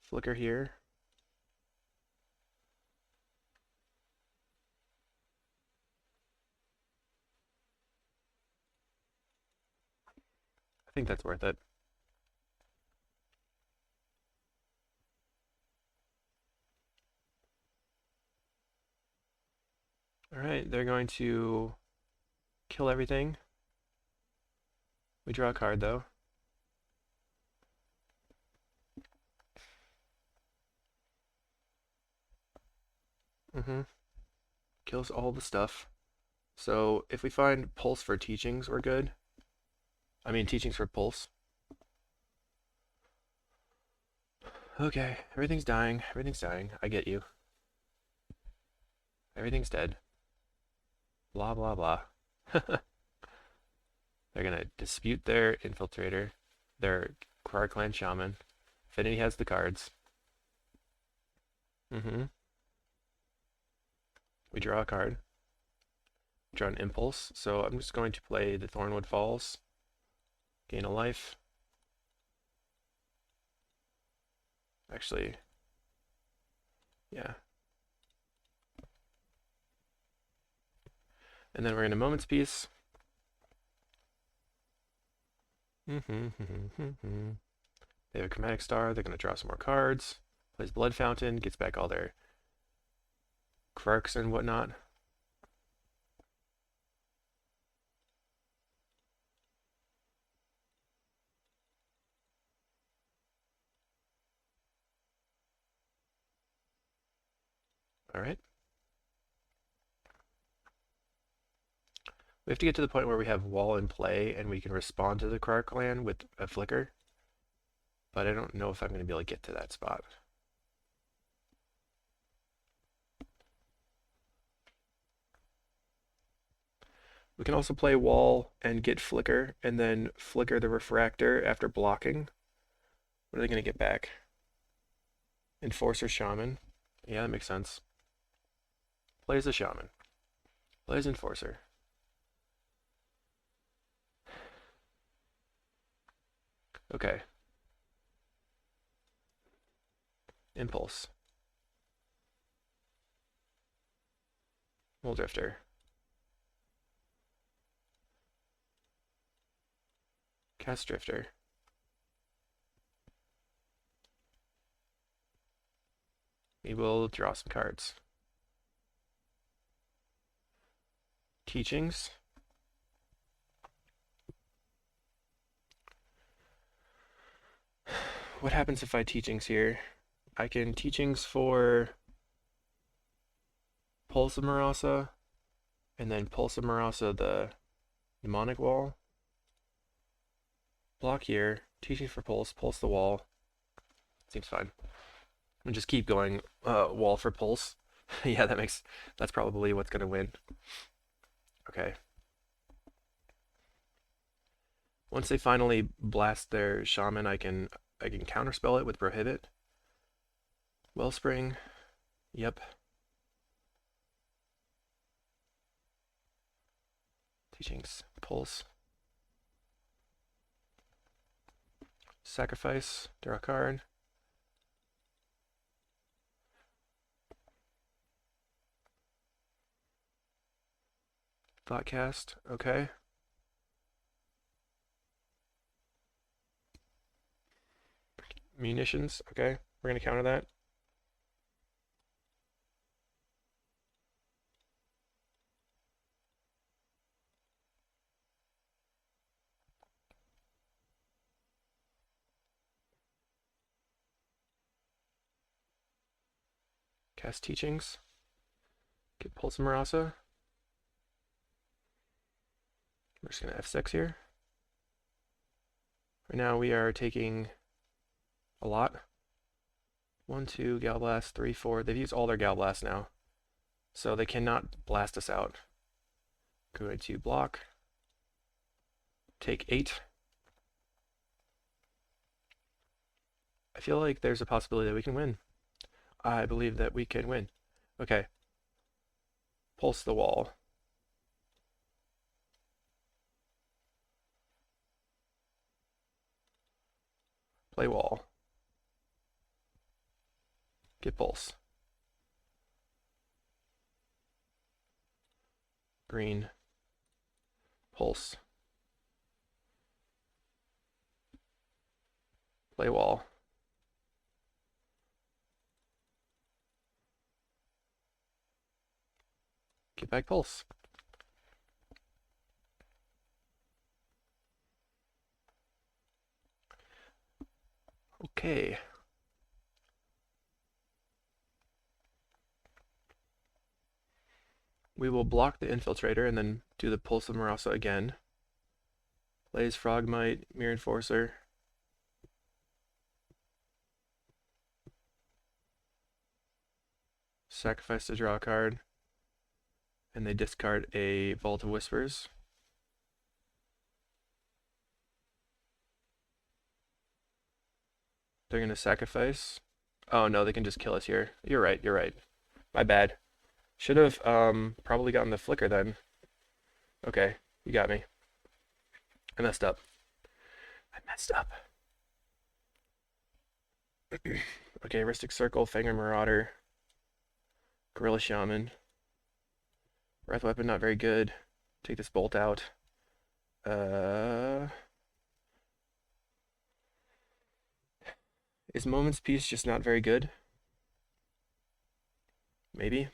[SPEAKER 1] Flicker here. I think that's worth it. Alright, they're going to kill everything. We draw a card though. Kills all the stuff. So if we find Pulse for Teachings, we're good. I mean Teachings for Pulse. Okay, everything's dying. Everything's dying. I get you. Everything's dead. Blah, blah, blah. They're gonna dispute their Infiltrator, their Card Clan Shaman. Affinity has the cards. We draw a card. Draw an Impulse. So I'm just going to play the Thornwood Falls. Gain a life. Actually, yeah. And then we're in a Moment's Peace. They have a Chromatic Star. They're going to draw some more cards. Plays Blood Fountain. Gets back all their Kvarks and whatnot. Alright. We have to get to the point where we have Wall in play and we can respond to the Kvark land with a Flicker. But I don't know if I'm going to be able to get to that spot. We can also play Wall and get Flicker, and then Flicker the Refractor after blocking. What are they going to get back? Enforcer Shaman. Yeah, that makes sense. Plays a Shaman. Plays Enforcer. Okay. Impulse. Mole Drifter. Cast Drifter. We will draw some cards. Teachings. What happens if I Teachings here? I can Teachings for Pulse of Marasa, and then Pulse of Marasa the Mnemonic Wall. Block here, Teachings for Pulse, Pulse the Wall. Seems fine. And just keep going Wall for Pulse. Yeah, that's probably what's gonna win. Okay. Once they finally blast their Shaman, I can counterspell it with Prohibit. Wellspring. Yep. Teachings. Pulse. Sacrifice. Draw a card. Thoughtcast. Okay. Munitions. Okay. We're going to counter that. Cast Teachings. Get Pulse of Marasa. We're just going to F6 here. Right now we are taking a lot. 1, 2, Gal Blast, 3, 4. They've used all their Gal Blasts now. So they cannot blast us out. Going to block. Take 8. I feel like there's a possibility that we can win. I believe that we can win. Okay. Pulse the Wall. Play Wall. Get Pulse. Green. Pulse. Play Wall. Get back Pulse. Okay. We will block the Infiltrator and then do the Pulse of Marasa again. Plays Frogmite, Mirror Enforcer. Sacrifice to draw a card. And they discard a Vault of Whispers. They're going to sacrifice. Oh no, they can just kill us here. You're right, you're right. My bad. Should have probably gotten the Flicker then. Okay, you got me. I messed up. I messed up. Okay, Aristic Circle, Fangor Marauder, Gorilla Shaman. Breath Weapon, not very good. Take this bolt out. Is Moment's Peace just not very good? Maybe.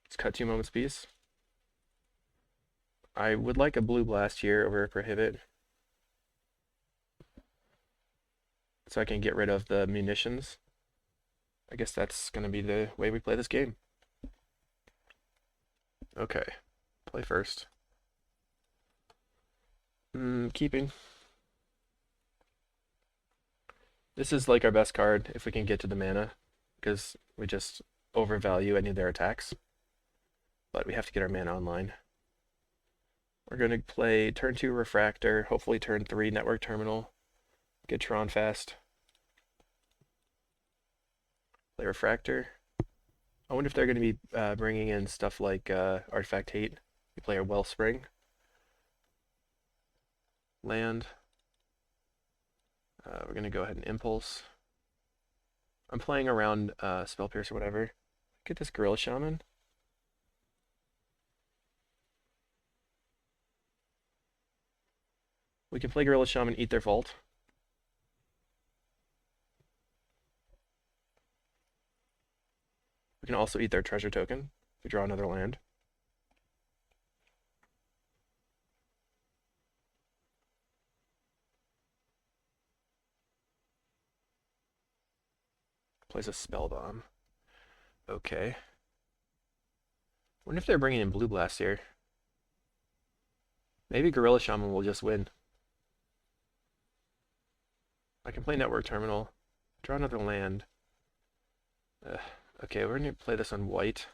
[SPEAKER 1] Let's cut 2 Moment's Peace. I would like a blue blast here over a prohibit, so I can get rid of the munitions. I guess that's going to be the way we play this game. Okay, play first. Keeping. This is like our best card if we can get to the mana, because we just overvalue any of their attacks. But we have to get our mana online. We're going to play turn 2 Refractor, hopefully turn 3 Network Terminal, get Tron fast. Play Refractor. I wonder if they're going to be bringing in stuff like Artifact Hate. We play our Wellspring. Land. We're going to go ahead and Impulse. I'm playing around Spell Pierce or whatever. Get this Gorilla Shaman. We can play Gorilla Shaman, eat their Vault. We can also eat their treasure token if we draw another land. Plays a Spell Bomb. Okay. Wonder if they're bringing in Blue Blast here. Maybe Gorilla Shaman will just win. I can play Network Terminal, draw another land. Okay, we're going to play this on white.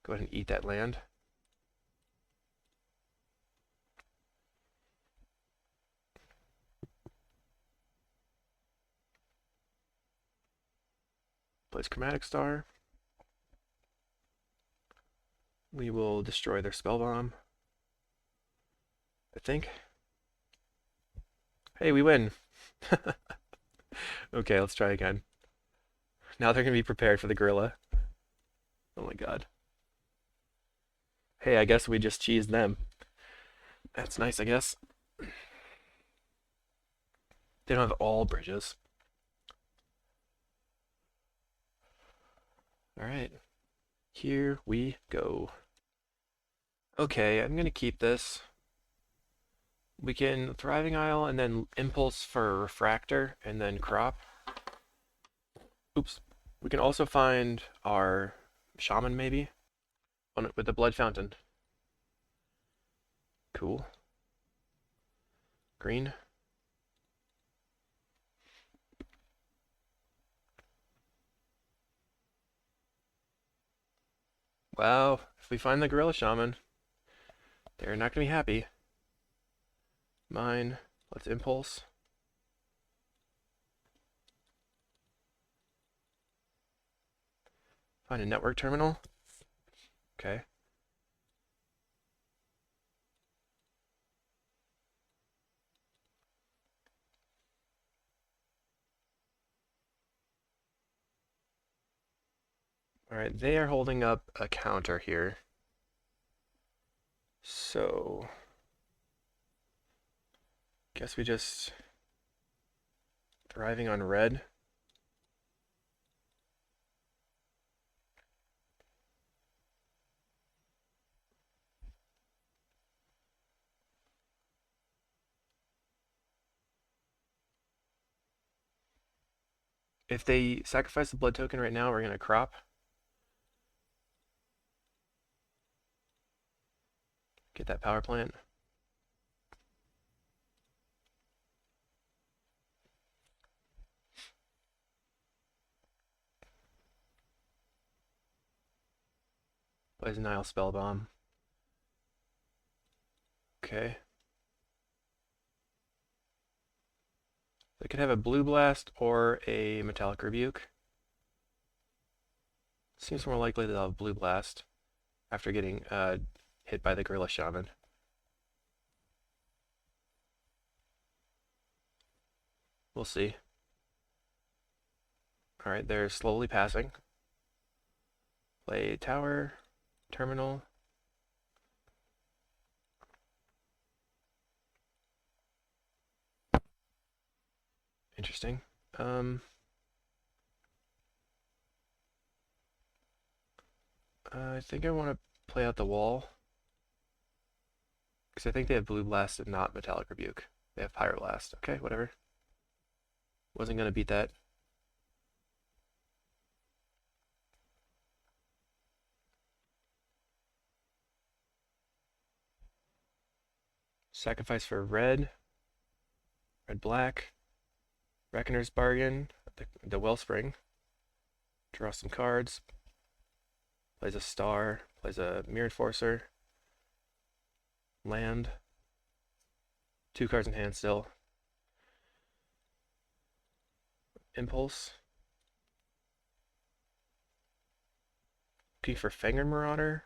[SPEAKER 1] Go ahead and eat that land. Plays Chromatic Star. We will destroy their Spell Bomb, I think. Hey, we win. Okay, let's try again. Now they're going to be prepared for the gorilla. Oh my god. Hey, I guess we just cheesed them. That's nice, I guess. They don't have all bridges. Alright. Here we go. Okay, I'm going to keep this. We can Thriving Isle and then Impulse for Refractor and then Crop. Oops. We can also find our Shaman maybe with the Blood Fountain. Cool. Green. Wow, if we find the Gorilla Shaman, they're not going to be happy. Mine. Let's Impulse. Find a Network Terminal. Okay. Alright, they are holding up a counter here. So guess we just Thriving on red. If they sacrifice the blood token right now, we're going to crop. Get that power plant. Plays Nile Spell Bomb. Okay. They could have a Blue Blast or a Metallic Rebuke. Seems more likely they'll have Blue Blast after getting hit by the Gorilla Shaman. We'll see. Alright, they're slowly passing. Play tower, terminal. Interesting. I think I want to play out the wall. Because I think they have Blue Blast and not Metallic Rebuke. They have Pyroblast. Okay, whatever. Wasn't going to beat that. Sacrifice for red. Red-black. Reckoner's Bargain. The Wellspring. Draw some cards. Plays a star. Plays a Mirror Enforcer. Land. 2 cards in hand still. Impulse. Looking for Fenrir Marauder.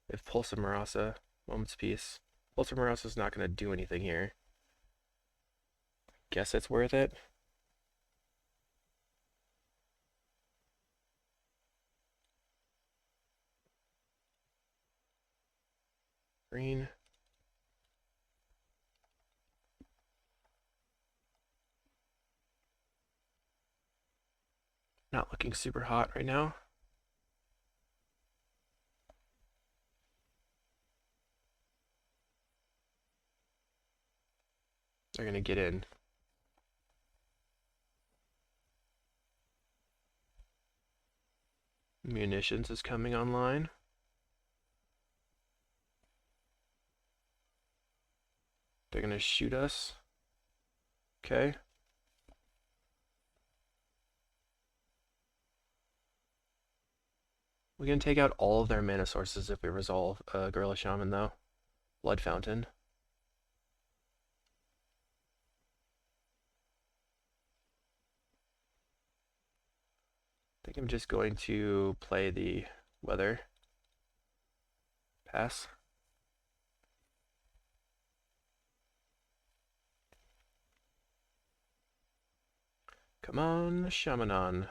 [SPEAKER 1] We have Pulse of Marasa. Moment's Peace. Pulse of Marasa is not going to do anything here. Guess it's worth it. Green. Not looking super hot right now. They're going to get in. Munitions is coming online. They're going to shoot us. Okay. We can take out all of their mana sources if we resolve Gorilla Shaman, though. Blood Fountain. I think I'm just going to play the weather. Pass. Come on, Shamanon.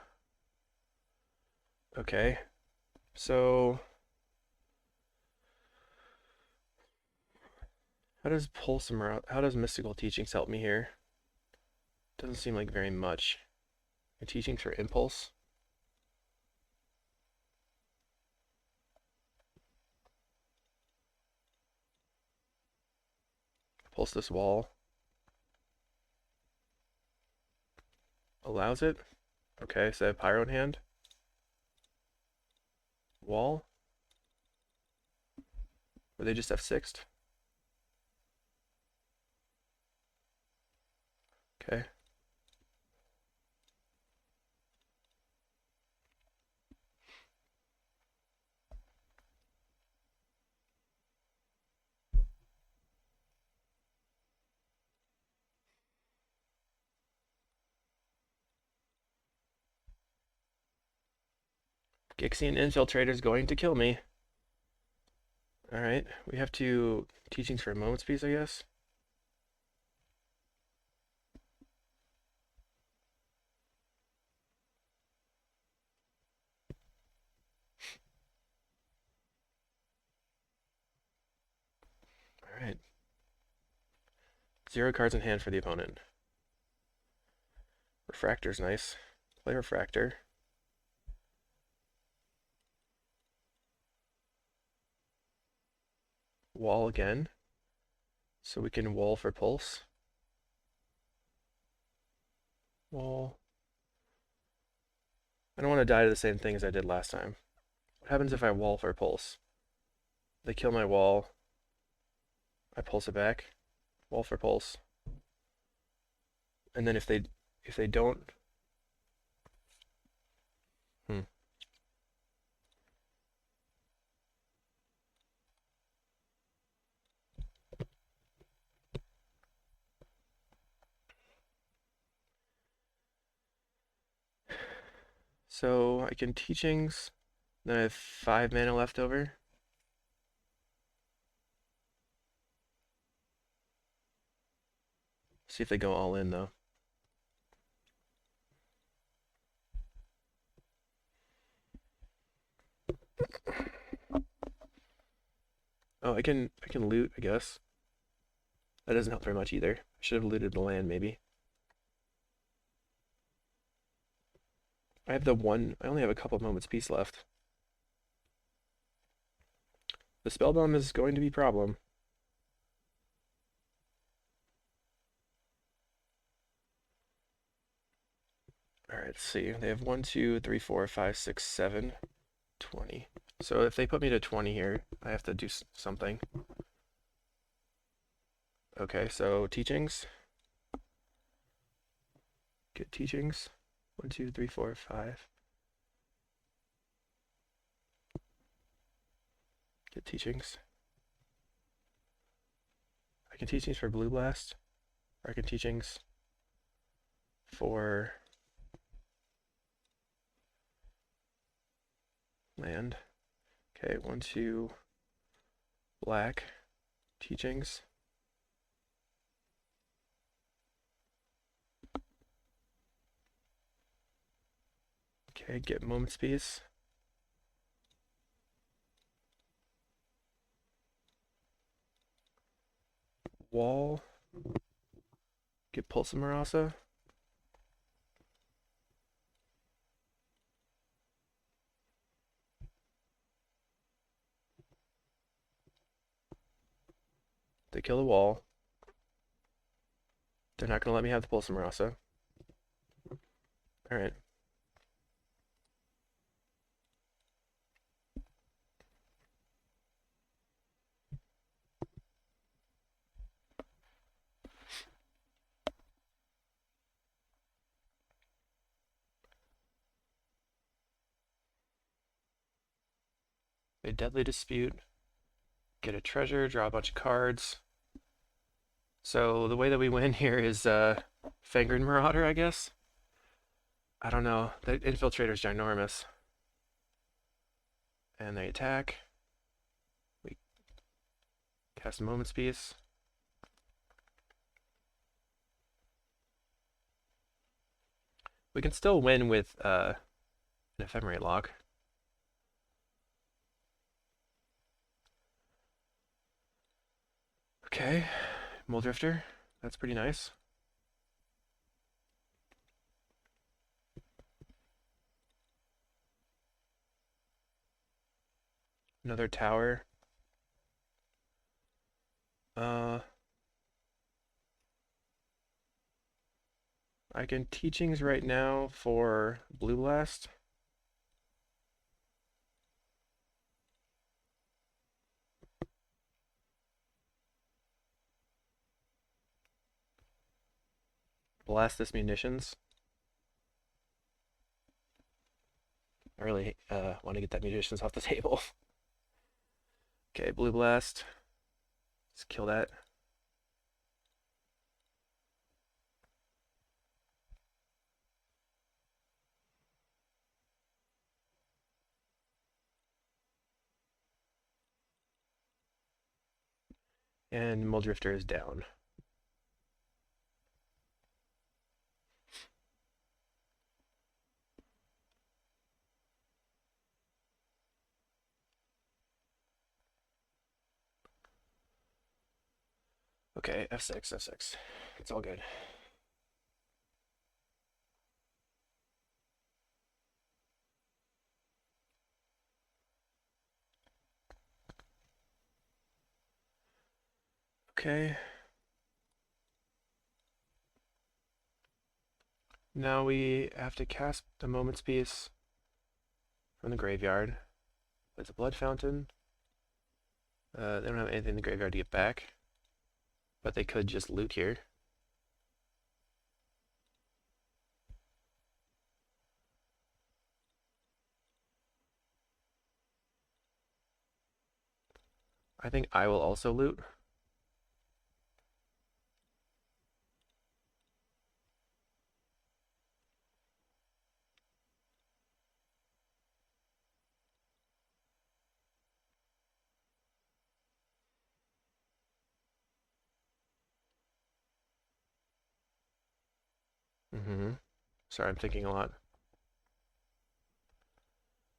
[SPEAKER 1] Okay. So how does Mystical Teachings help me here? Doesn't seem like very much. Teachings for Impulse. Pulse this wall. Allows it. Okay, so I have Pyro in hand. Wall. Or they just F6'd? Okay. Gixian Infiltrator is going to kill me. Alright, we have to Teachings for a Moment's Peace, I guess. Alright. 0 cards in hand for the opponent. Refractor's nice. Play Refractor. Wall again. So we can wall for Pulse. Wall. I don't want to die to the same thing as I did last time. What happens if I wall for Pulse? They kill my wall. I pulse it back. Wall for Pulse. And then if they don't... So I can Teachings, then I have 5 mana left over. See if they go all in though. Oh, I can loot, I guess. That doesn't help very much either. I should have looted the land, maybe. I have I only have a couple of moments peace left. The spellbomb is going to be a problem. Alright, let's see. They have 1, 2, 3, 4, 5, 6, 7, 20. So if they put me to 20 here, I have to do something. Okay, so teachings. Get teachings. 1, 2, 3, 4, 5. Get teachings. I can teachings for Blue Blast. Or I can teachings for land. Okay, 1, 2, black. Teachings. Okay, get moments piece. Wall. Get Pulse of Marasa. They kill the wall. They're not going to let me have the Pulse of Marasa. Alright. A Deadly Dispute. Get a treasure, draw a bunch of cards. So the way that we win here is Fangren Marauder, I guess. I don't know. The Infiltrator's ginormous. And they attack. We cast a Moments Piece. We can still win with an Ephemerate Lock. Okay, Muldrifter. That's pretty nice. Another tower. I can teachings right now for Blue Blast. Blast this munitions. I really want to get that munitions off the table. Okay, Blue Blast. Let's kill that. And Muldrifter is down. Okay, F6, F6. It's all good. Okay. Now we have to cast a Moments Piece from the graveyard. It's a Blood Fountain. They don't have anything in the graveyard to get back, but they could just loot here. I think I will also loot. Sorry, I'm thinking a lot.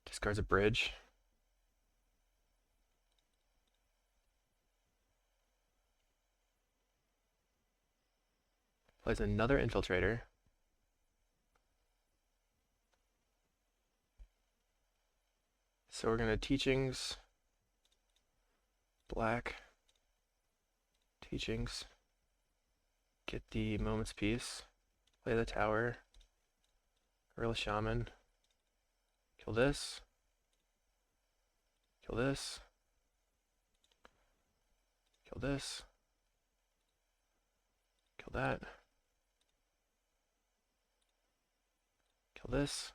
[SPEAKER 1] Discards a bridge. Plays another Infiltrator. So we're going to Teachings, black, Teachings, get the Moment's Peace, play the Tower, Gorilla Shaman, kill this, kill this, kill this, kill that, kill this,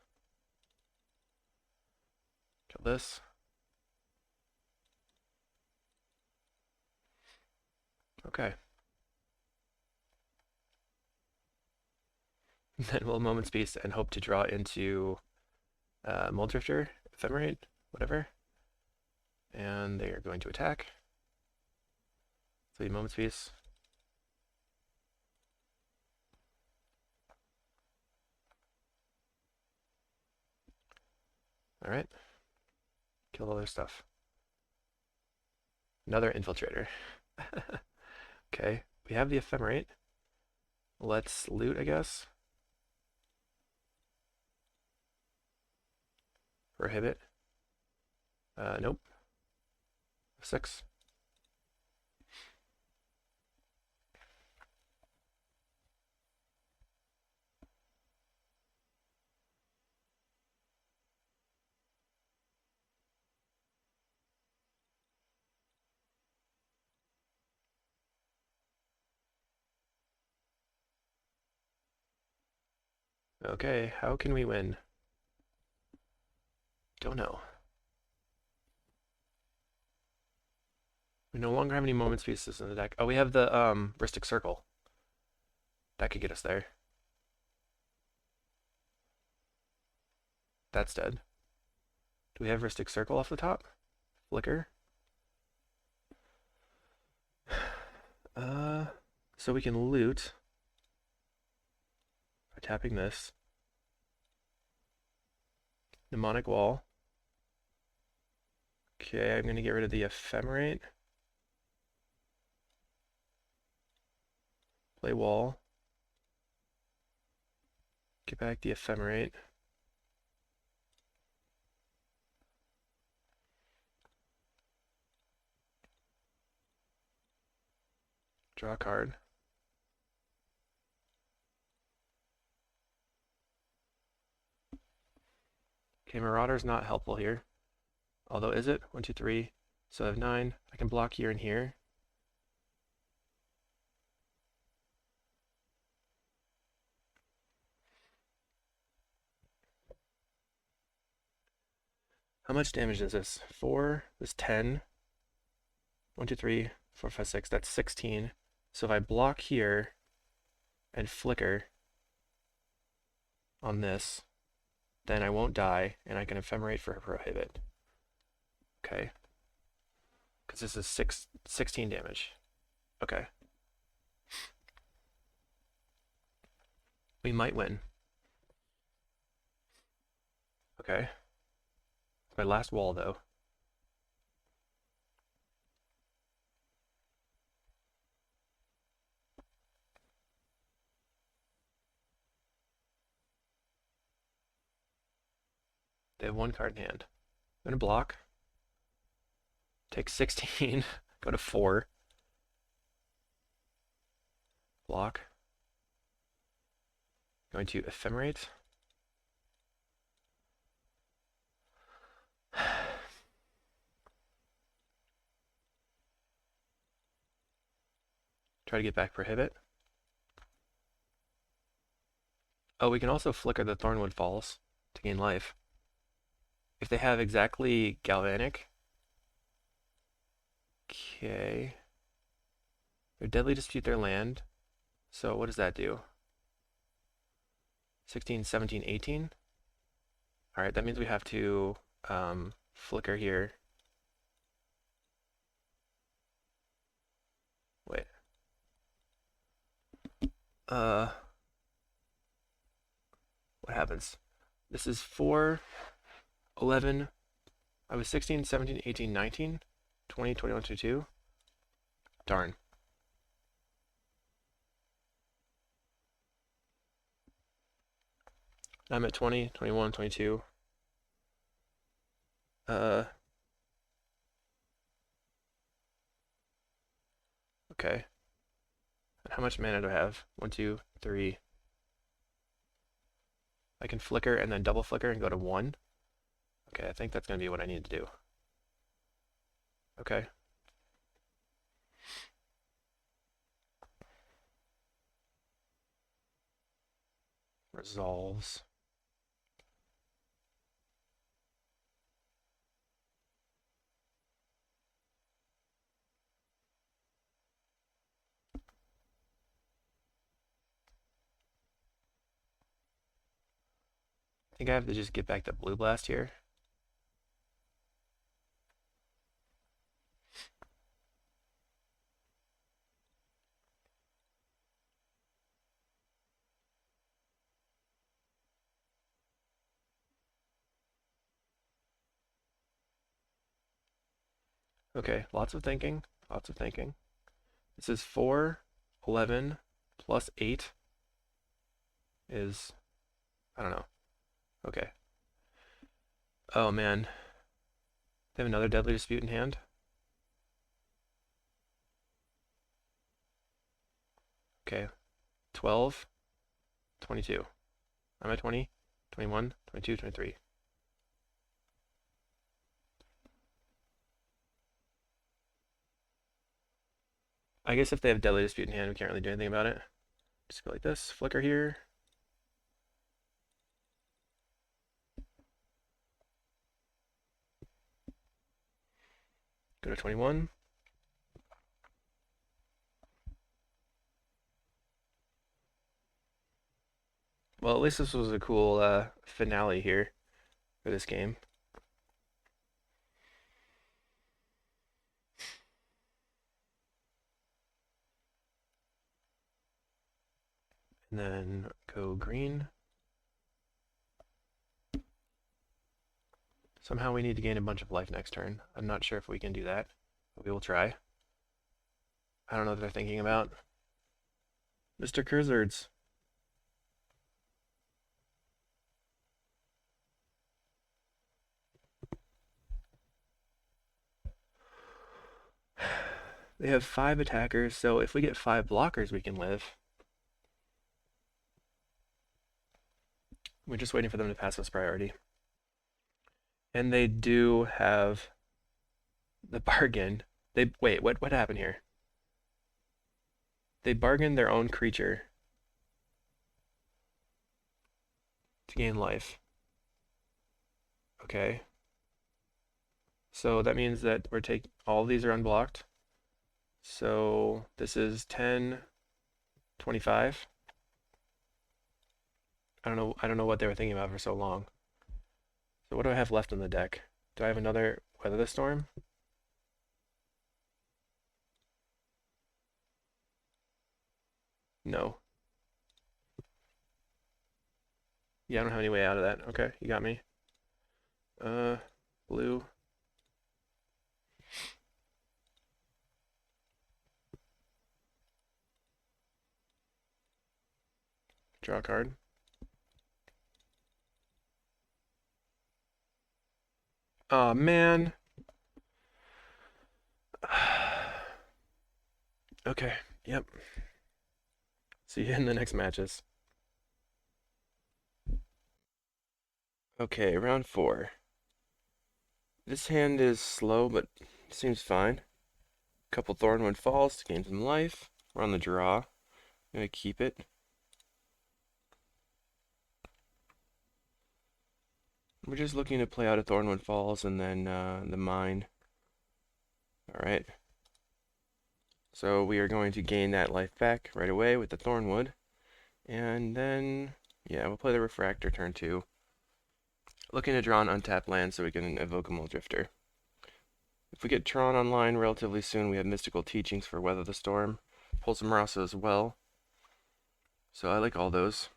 [SPEAKER 1] kill this. Okay. Then we'll Moment's Peace and hope to draw into Mold Drifter, Ephemerate, whatever. And they are going to attack. So Moment's Peace. Alright. Kill all their stuff. Another Infiltrator. Okay, we have the Ephemerate. Let's loot, I guess. Prohibit. Nope. 6. Okay, how can we win? Don't know. We no longer have any Moment's Pieces in the deck. Oh, we have the Rhystic Circle. That could get us there. That's dead. Do we have Rhystic Circle off the top? Flicker? So we can loot by tapping this. Mnemonic Wall. Okay, I'm going to get rid of the Ephemerate. Play Wall. Get back the Ephemerate. Draw a card. Okay, Marauder's not helpful here. Although, is it? 1, 2, 3. So I have 9. I can block here and here. How much damage is this? 4. This is 10. 1, 2, 3, 4, 5, 6. That's 16. So if I block here and flicker on this, then I won't die, and I can Ephemerate for a Prohibit. Okay. Because this is 16 damage. Okay. We might win. Okay. It's my last wall, though. They have 1 card in hand. I'm going to block. Take 16. Go to 4. Block. Going to Ephemerate. Try to get back Prohibit. Oh, we can also flicker the Thornwood Falls to gain life. If they have exactly Galvanic. Okay. They deadly dispute their land. So what does that do? 16, 17, 18? Alright, that means we have to flicker here. Wait. What happens? This is 4, 11, I was 16, 17, 18, 19, 20, 21, 22. Darn. I'm at 20, 21, 22. Okay. How much mana do I have? 1, 2, 3. I can flicker and then double flicker and go to 1. Okay, I think that's going to be what I need to do. Okay. Resolves. I think I have to just get back to Blue Blast here. Okay, lots of thinking, lots of thinking. This is 4, 11, plus 8 is, I don't know. Okay. Oh man. They have another Deadly Dispute in hand. Okay. 12, 22. I'm at 20, 21, 22, 23. I guess if they have Deadly Dispute in hand, we can't really do anything about it. Just go like this, flicker here. Go to 21. Well, at least this was a cool finale here for this game. And then go green. Somehow we need to gain a bunch of life next turn. I'm not sure if we can do that, but we will try. I don't know what they're thinking about. Mr. Curzards. They have 5 attackers, so if we get 5 blockers, we can live. We're just waiting for them to pass us priority. And they do have the bargain. Wait, what happened here? They bargained their own creature to gain life. Okay. So that means that we're taking all of these are unblocked. So this is 10, 25. I don't know what they were thinking about for so long. So what do I have left in the deck? Do I have another Weather the Storm? No. Yeah, I don't have any way out of that. Okay, you got me. Blue. Draw a card. Oh man. Okay, yep. See you in the next matches. Okay, round 4. This hand is slow, but seems fine. Couple Thornwood Falls to gain some life. We're on the draw. I'm gonna keep it. We're just looking to play out a Thornwood Falls and then the mine. Alright. So we are going to gain that life back right away with the Thornwood. And then, yeah, we'll play the Refractor turn 2. Looking to draw an untapped land so we can evoke a Drifter. If we get Tron online relatively soon, we have Mystical Teachings for Weather the Storm. Pulse of Marasa as well. So I like all those.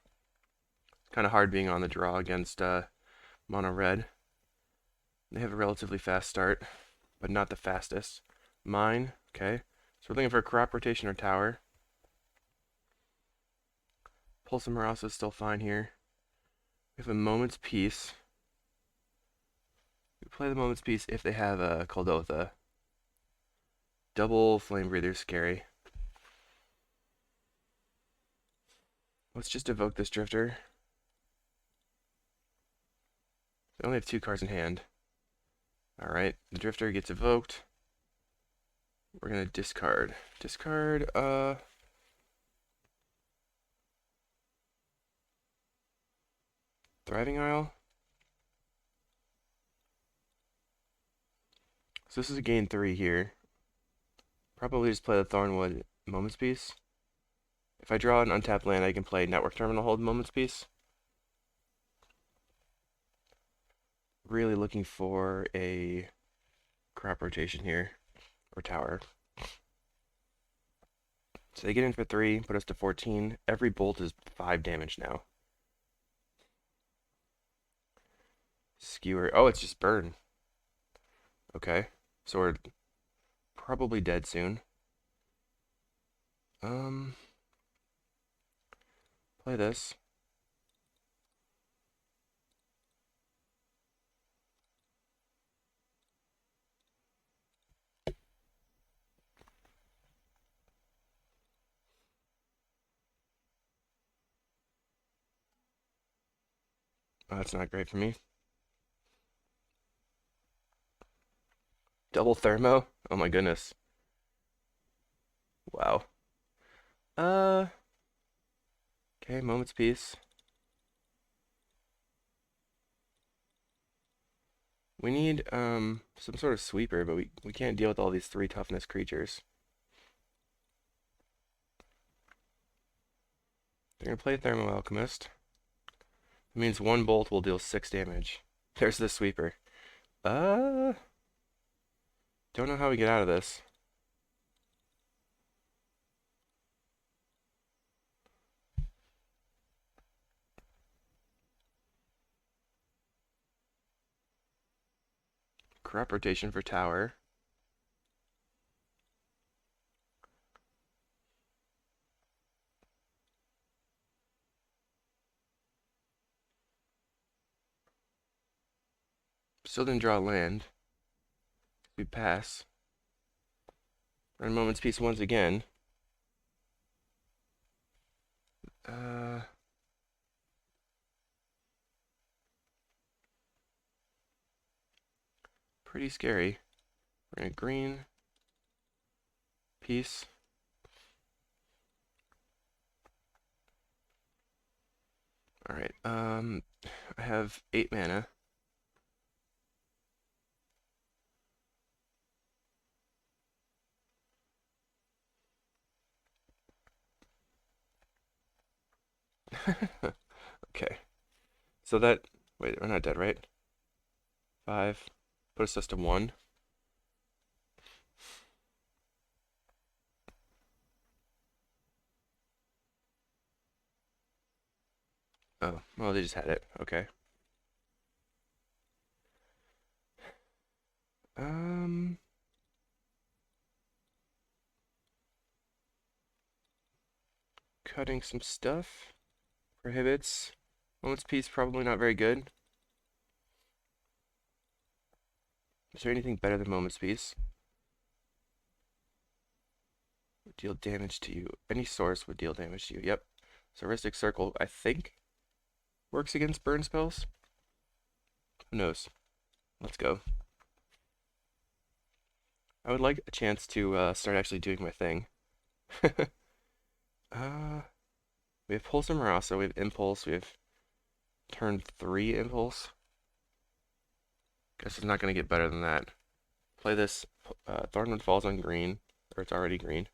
[SPEAKER 1] It's kind of hard being on the draw against mono red. They have a relatively fast start, but not the fastest. Mine, okay. So we're looking for a crop rotation or tower. Pulse of Marasa is still fine here. We have a Moment's Peace. We play the Moment's Peace if they have a Kuldotha. Double Flame Breather, scary. Let's just evoke this Drifter. We only have 2 cards in hand. Alright, the Drifter gets evoked. We're gonna discard. Discard, Thriving Isle. So this is a gain 3 here. Probably just play the Thornwood Moment's Peace. If I draw an untapped land, I can play Network Terminal Hold Moment's Peace. Really looking for a crop rotation here, or tower. So they get in for 3, put us to 14. Every bolt is 5 damage now. Skewer. Oh, it's just burn. Okay. So we're probably dead soon. Play this. Oh, that's not great for me. Double Thermo? Oh my goodness. Wow. Okay, Moment's Peace. We need, some sort of sweeper, but we can't deal with all these 3 toughness creatures. They're gonna play Thermo Alchemist. It means 1 bolt will deal 6 damage. There's the sweeper. Don't know how we get out of this. Crop rotation for tower. Still didn't draw land. We pass. Run Moment's Peace once again. Pretty scary. We're gonna green. Peace. Alright, I have 8 mana. Okay. So that, wait, we're not dead, right? 5. Put us just to 1. Oh, well, they just had it. Okay. Cutting some stuff. Prohibits. Moment's Peace, probably not very good. Is there anything better than Moment's Peace? Deal damage to you. Any source would deal damage to you. Yep. So Ristic Circle, I think, works against burn spells. Who knows? Let's go. I would like a chance to start actually doing my thing. We have Pulse and Marasa, we have Impulse, we have turn 3 Impulse. Guess it's not going to get better than that. Play this, Thornwood Falls on green, or it's already green.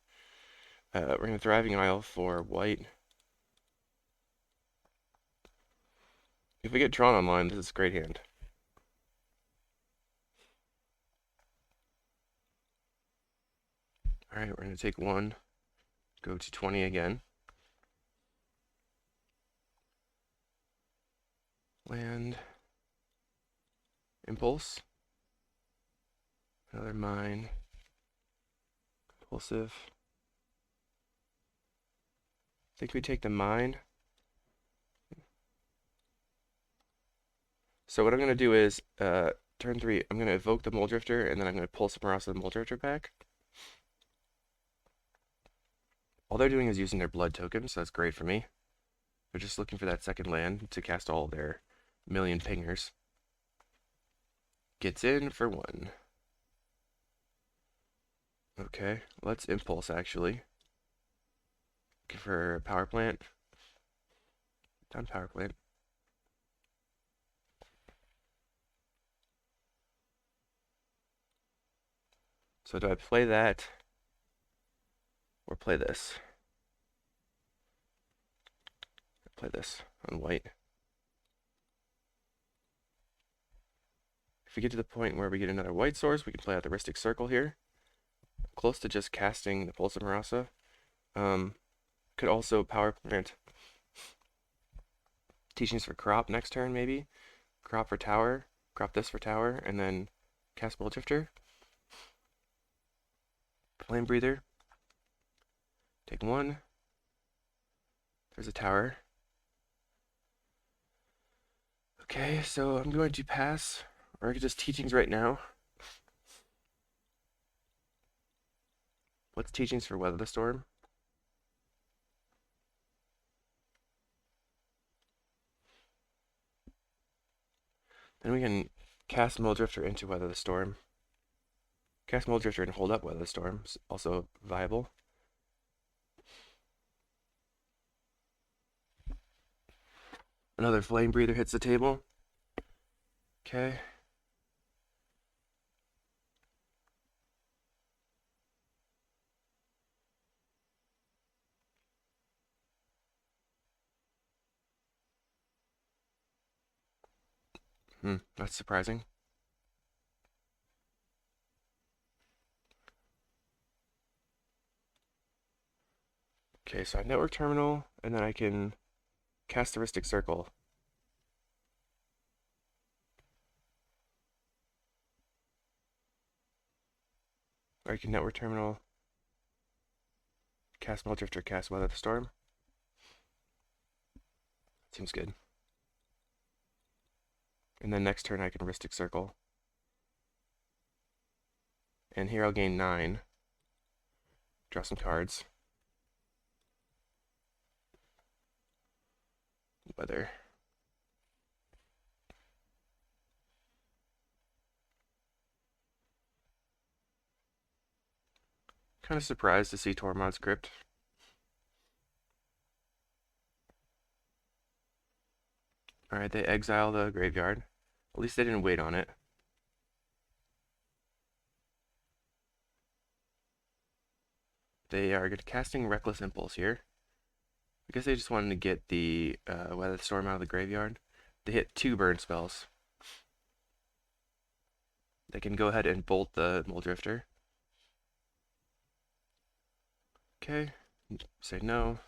[SPEAKER 1] We're going to Thriving Isle for white. If we get Tron online, this is a great hand. Alright, we're going to take 1, go to 20 again. Land. Impulse. Another mine. Impulsive. I think we take the mine. So what I'm going to do is, turn 3, I'm going to evoke the Mole Drifter, and then I'm going to pull Samurasa the Mole Drifter back. All they're doing is using their blood token, so that's great for me. They're just looking for that second land to cast all their million pingers. Gets in for 1. Okay, let's impulse actually. Looking for a power plant. Down power plant. So do I play that or play this? Play this on white. If we get to the point where we get another white source, we can play out the Rhystic Circle here. Close to just casting the Pulse of Marasa. Could also power plant Teachings for Crop next turn, maybe. Crop for Tower. Crop this for Tower, and then cast Mole Drifter. Flame Breather. Take 1. There's a Tower. Okay, so I'm going to pass, or I could just Teachings right now. What's Teachings for Weather the Storm? Then we can cast Mole Drifter into Weather the Storm. Cast Mole Drifter and hold up Weather the Storm is also viable. Another Flame Breather hits the table. Okay. That's surprising. Okay, so I have Network Terminal, and then I can cast the Rhystic Circle. Or I can Network Terminal, cast Mole Drifter, cast Weather the Storm. Seems good. And then next turn I can Rhystic Circle. And here I'll gain 9. Draw some cards. Weather. Kind of surprised to see Tormod's Crypt. Alright, they exile the graveyard. At least they didn't wait on it. They are casting Reckless Impulse here. I guess they just wanted to get the Weather Storm out of the graveyard. They hit 2 burn spells. They can go ahead and bolt the Mole Drifter. Okay, say no.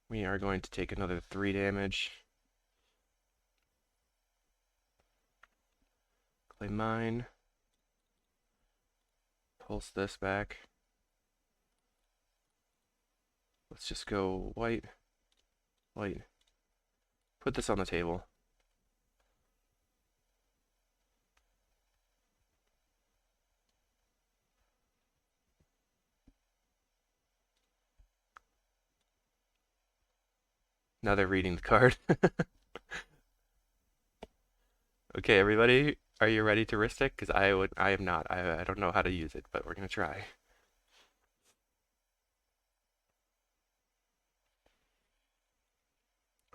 [SPEAKER 1] We are going to take another 3 damage. Play mine. Pulse this back. Let's just go white, white. Put this on the table. Now they're reading the card. Okay, everybody, are you ready to Rhystic? Because I am not. I don't know how to use it, but we're gonna try.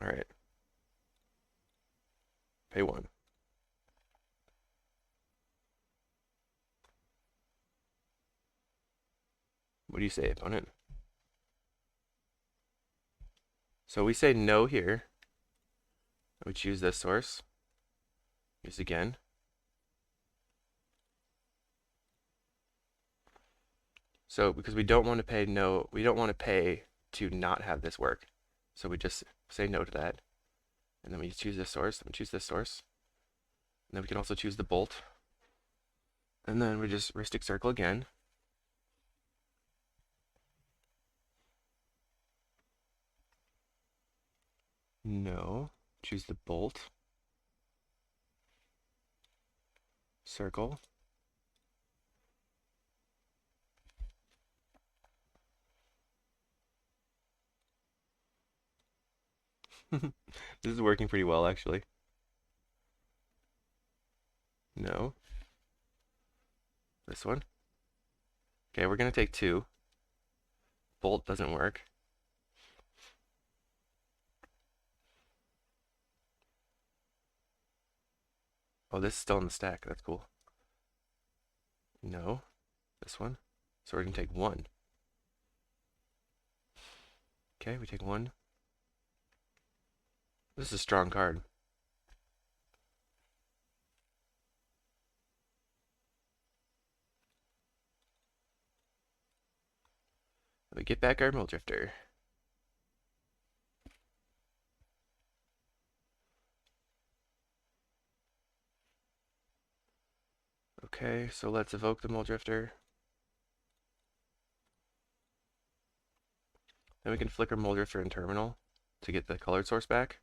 [SPEAKER 1] All right. Pay 1. What do you say, opponent? So we say no here. We choose this source. Use again. So because we don't want to pay no, we don't want to pay to not have this work. So we just say no to that. And then we choose this source, then we choose this source. And then we can also choose the bolt. And then we just Rhystic Circle again. No. Choose the bolt. circle. This is working pretty well, actually. No. This one. Okay, we're gonna take 2. Bolt doesn't work. Oh, this is still in the stack. That's cool. No. This one. So we're gonna take 1. Okay, we take 1. This is a strong card. We get back our Mill Drifter. Okay, so let's evoke the Mill Drifter. Then we can flicker Mill Drifter in Terminal to get the colored source back.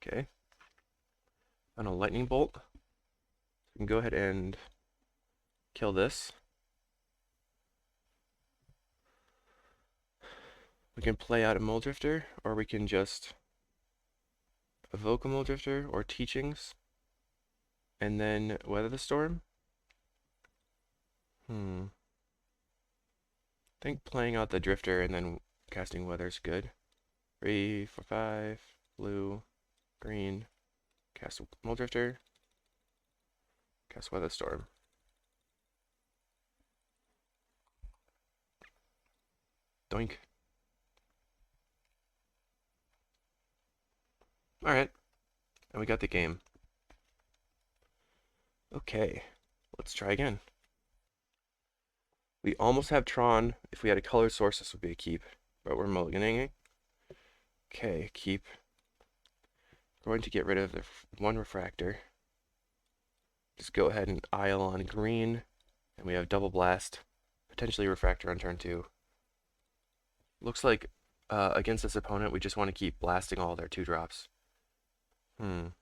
[SPEAKER 1] Okay. On a Lightning Bolt, we can go ahead and kill this. We can play out a Mill Drifter, or we can just evoke a Mill Drifter or Teachings, and then Weather the Storm. I think playing out the Drifter and then casting Weather is good. 3, 4, 5, blue, green, cast Mill Drifter, cast Weather Storm. Doink. Alright, and we got the game. Okay, let's try again. We almost have Tron. If we had a color source, this would be a keep, but we're mulliganing it. Okay, keep. We're going to get rid of the 1 refractor. Just go ahead and isle on green, and we have double blast, potentially refractor on turn 2. Looks like against this opponent, we just want to keep blasting all their 2-drops. Play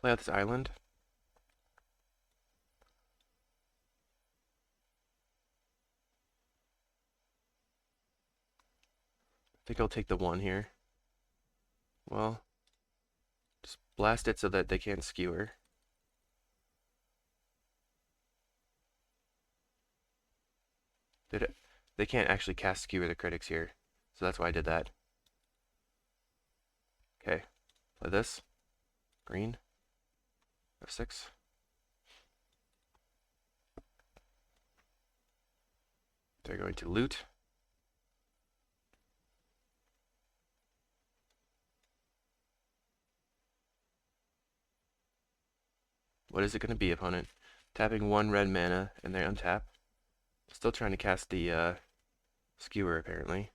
[SPEAKER 1] out this island. I think I'll take the 1 here. Well, just blast it so that they can't skewer. They can't actually cast skewer the critics here, so that's why I did that. Okay, play this. Green. F6. They're going to loot. What is it going to be, opponent? Tapping 1 red mana, and they untap. Still trying to cast the skewer, apparently.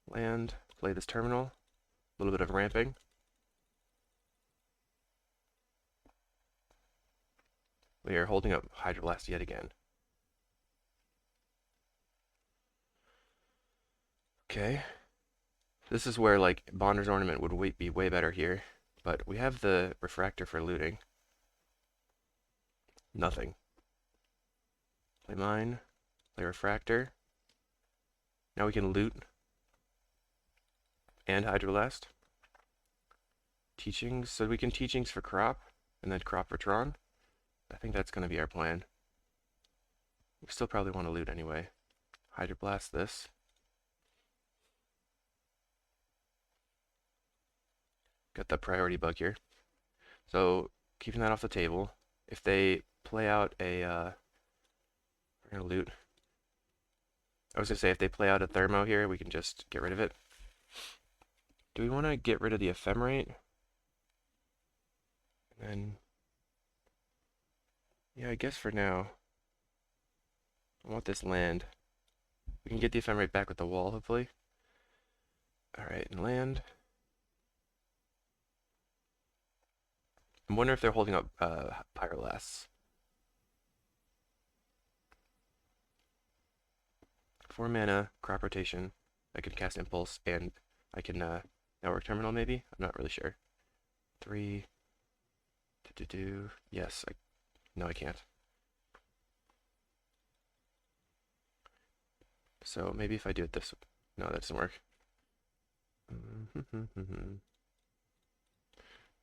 [SPEAKER 1] Land, play this terminal. A little bit of ramping. We are holding up Hydroblast yet again. Okay. This is where, like, Bonder's Ornament would be way better here. But we have the Refractor for looting. Nothing. Play mine. Play Refractor. Now we can loot. And Hydroblast. Teachings. So we can Teachings for crop. And then crop for Tron. I think that's going to be our plan. We still probably want to loot anyway. Hydroblast this. Got the priority bug here. So keeping that off the table. If they play out a we're gonna loot. I was gonna say if they play out a thermo here, we can just get rid of it. Do we want to get rid of the ephemerate? And then yeah, I guess for now I want this land. We can get the ephemerate back with the wall, hopefully. Alright, and land. I'm wondering if they're holding up Pyrolasts. 4 mana, crop rotation. I can cast Impulse, and I can Network Terminal maybe? I'm not really sure. 3. Yes, no, I can't. So maybe if I do it this way. No, that doesn't work.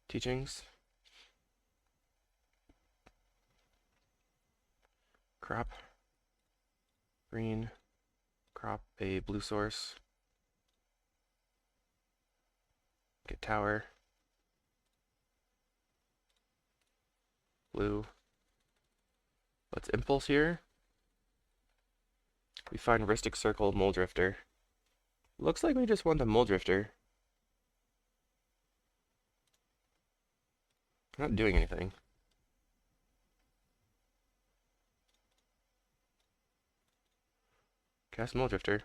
[SPEAKER 1] Teachings. Crop. Green. Crop a blue source. Get tower. Blue. Let's impulse here. We find Ristic Circle, Mole Drifter. Looks like we just want the Mole Drifter. Not doing anything. Cast Mole Drifter.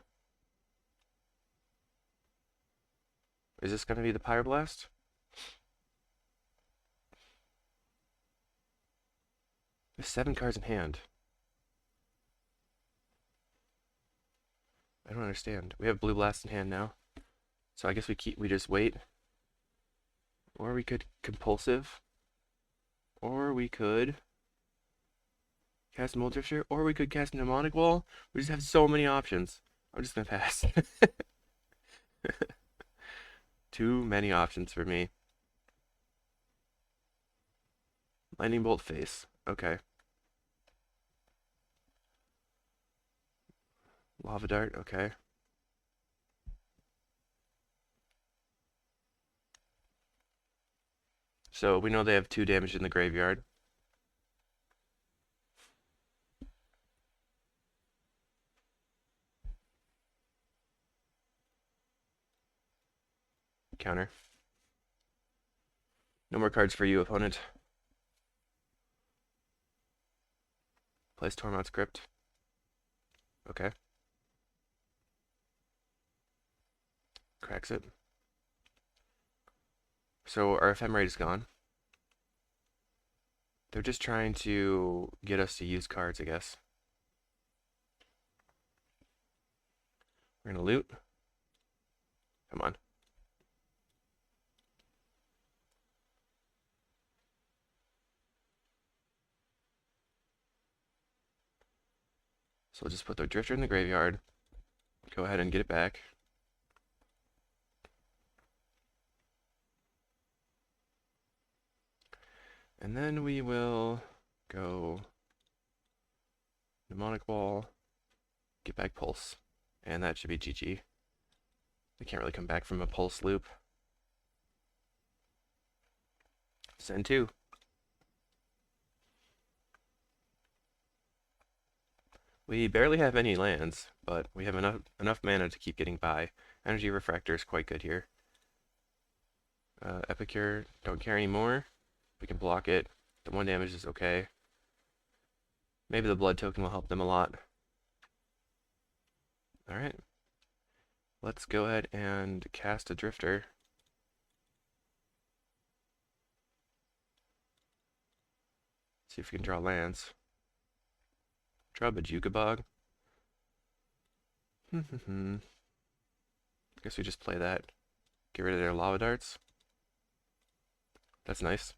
[SPEAKER 1] Is this going to be the Pyroblast? There's 7 cards in hand. I don't understand. We have Blue Blast in hand now. So I guess we just wait. Or we could Compulsive. Or we could cast Mole Drifter. Or we could cast Mnemonic Wall. We just have so many options. I'm just gonna pass. Too many options for me. Lightning Bolt face. Okay. Lava Dart. Okay. So we know they have 2 damage in the graveyard. Counter. No more cards for you, opponent. Plays Tormod's Crypt. Okay. Cracks it. So our Ephemerate is gone. They're just trying to get us to use cards, I guess. We're gonna loot. Come on. So we'll just put the Drifter in the graveyard. Go ahead and get it back. And then we will go Mnemonic Wall, get back Pulse, and that should be GG. They can't really come back from a Pulse loop. Send 2. We barely have any lands, but we have enough mana to keep getting by. Energy Refractor is quite good here. Epicure, don't care anymore. We can block it. The 1 damage is okay. Maybe the blood token will help them a lot. Alright. Let's go ahead and cast a Drifter. See if we can draw lands. Draw Bajuka Bog. Guess we just play that. Get rid of their Lava Darts. That's nice.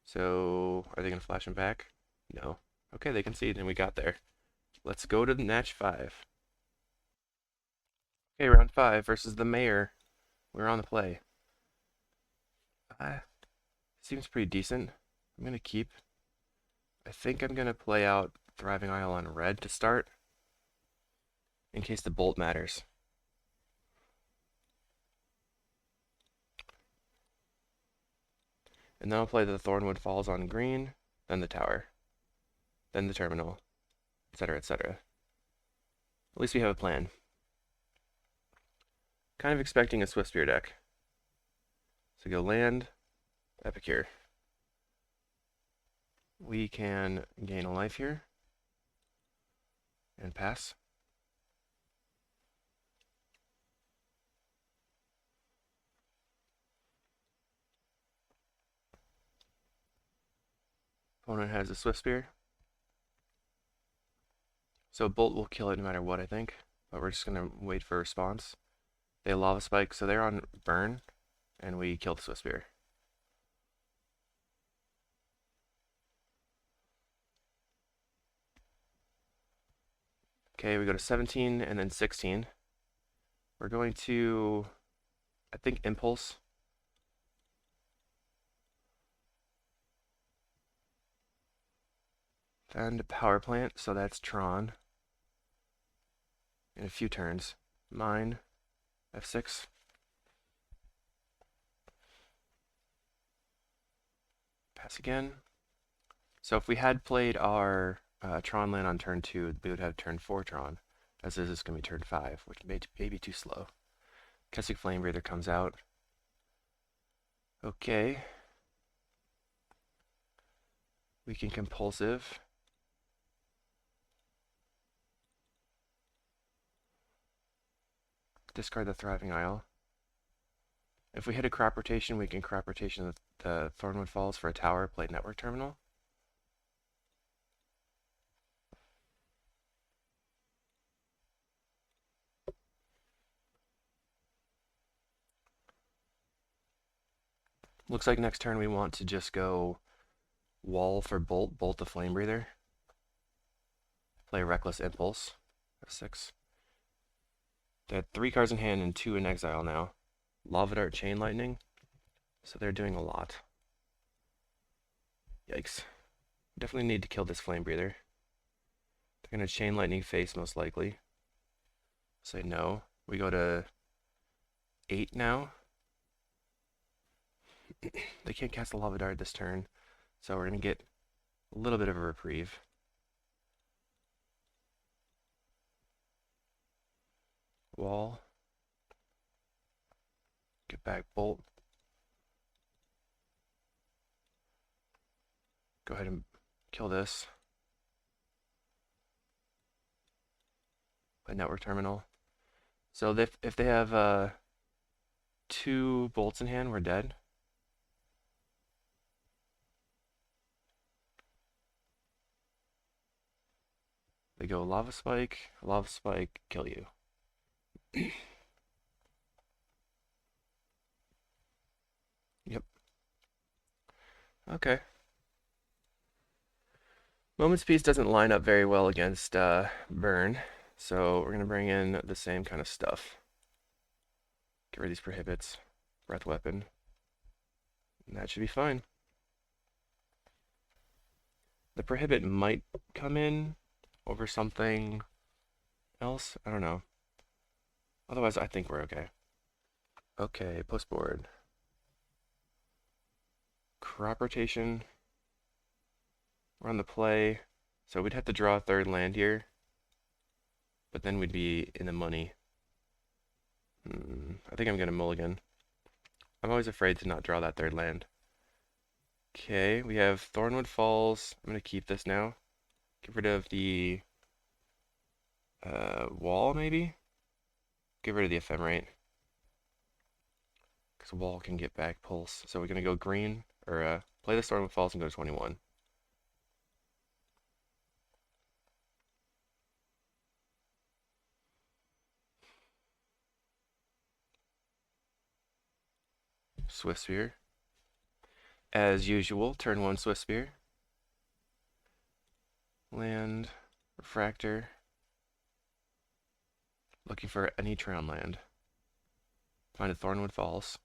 [SPEAKER 1] So, are they going to flash him back? No. Okay, they concede, and we got there. Let's go to the match 5. Okay, round 5 versus the Mayor. We're on the play. Seems pretty decent. I'm going to keep. I think I'm going to play out Thriving Isle on red to start, in case the Bolt matters. And then I'll play the Thornwood Falls on green, then the tower, then the terminal, etc., etc. At least we have a plan. Kind of expecting a Swiftspear deck. So go land, Epicure. We can gain a life here, and pass. Opponent has a Swiftspear. So Bolt will kill it no matter what, I think. But we're just going to wait for a response. They Lava Spike, so they're on burn, and we kill the Swiftspear. Okay, we go to 17 and then 16. We're going to, I think, Impulse. And Power Plant, so that's Tron. In a few turns. Mine, F6. Pass again. So if we had played our Tron land on turn 2, we would have turn 4 Tron. As this is going to be turn 5, which may be too slow. Kessig Flame Breather comes out. Okay. We can Compulsive. Discard the Thriving Isle. If we hit a crop rotation, we can crop rotation the Thornwood Falls for a tower, play Network Terminal. Looks like next turn we want to just go Wall for Bolt, Bolt the Flame Breather. Play Reckless Impulse, F6. They had 3 cards in hand and 2 in exile now. Lava Dart, Chain Lightning, so they're doing a lot. Yikes. Definitely need to kill this Flame Breather. They're going to Chain Lightning face most likely. Say no. We go to 8 now. They can't cast a Lava Dart this turn, so we're going to get a little bit of a reprieve. Wall. Get back Bolt. Go ahead and kill this. Play Network Terminal. So if they have 2 bolts in hand, we're dead. They go Lava Spike, kill you. Yep. Okay. Moment's Peace doesn't line up very well against Burn, so we're going to bring in the same kind of stuff. Get rid of these Prohibits, Breath Weapon, and that should be fine. The Prohibit might come in over something else, I don't know. Otherwise, I think we're okay. Okay, post board. Crop rotation. We're on the play, so we'd have to draw a 3rd land here, but then we'd be in the money. I think I'm going to mulligan. I'm always afraid to not draw that 3rd land. Okay, we have Thornwood Falls. I'm going to keep this now. Get rid of the wall, maybe? Get rid of the Ephemerate. Because wall can get back pulse. So we're going to go green, or play the Thornwood Falls and go to 21. Swiftspear. As usual, turn 1 Swiftspear. Land, Refractor. Looking for any Tron land. Find a Thornwood Falls.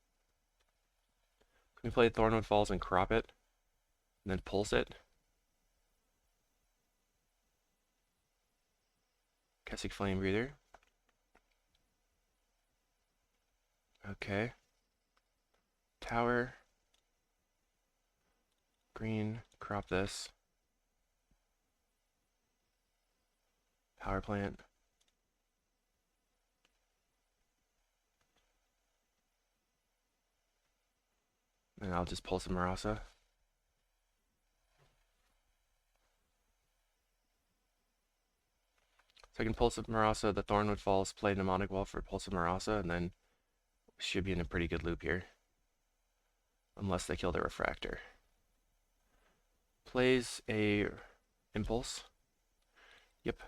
[SPEAKER 1] Can we play Thornwood Falls and crop it? And then pulse it? Kessig Flame Breather. Okay. Tower. Green. Crop this. Power Plant. And I'll just pulse a Marasa. So I can Pulse of Marasa, the Thornwood Falls, play Mnemonic Wall for Pulse of Marasa, and then should be in a pretty good loop here. Unless they kill the Refractor. Plays a Impulse. Yep.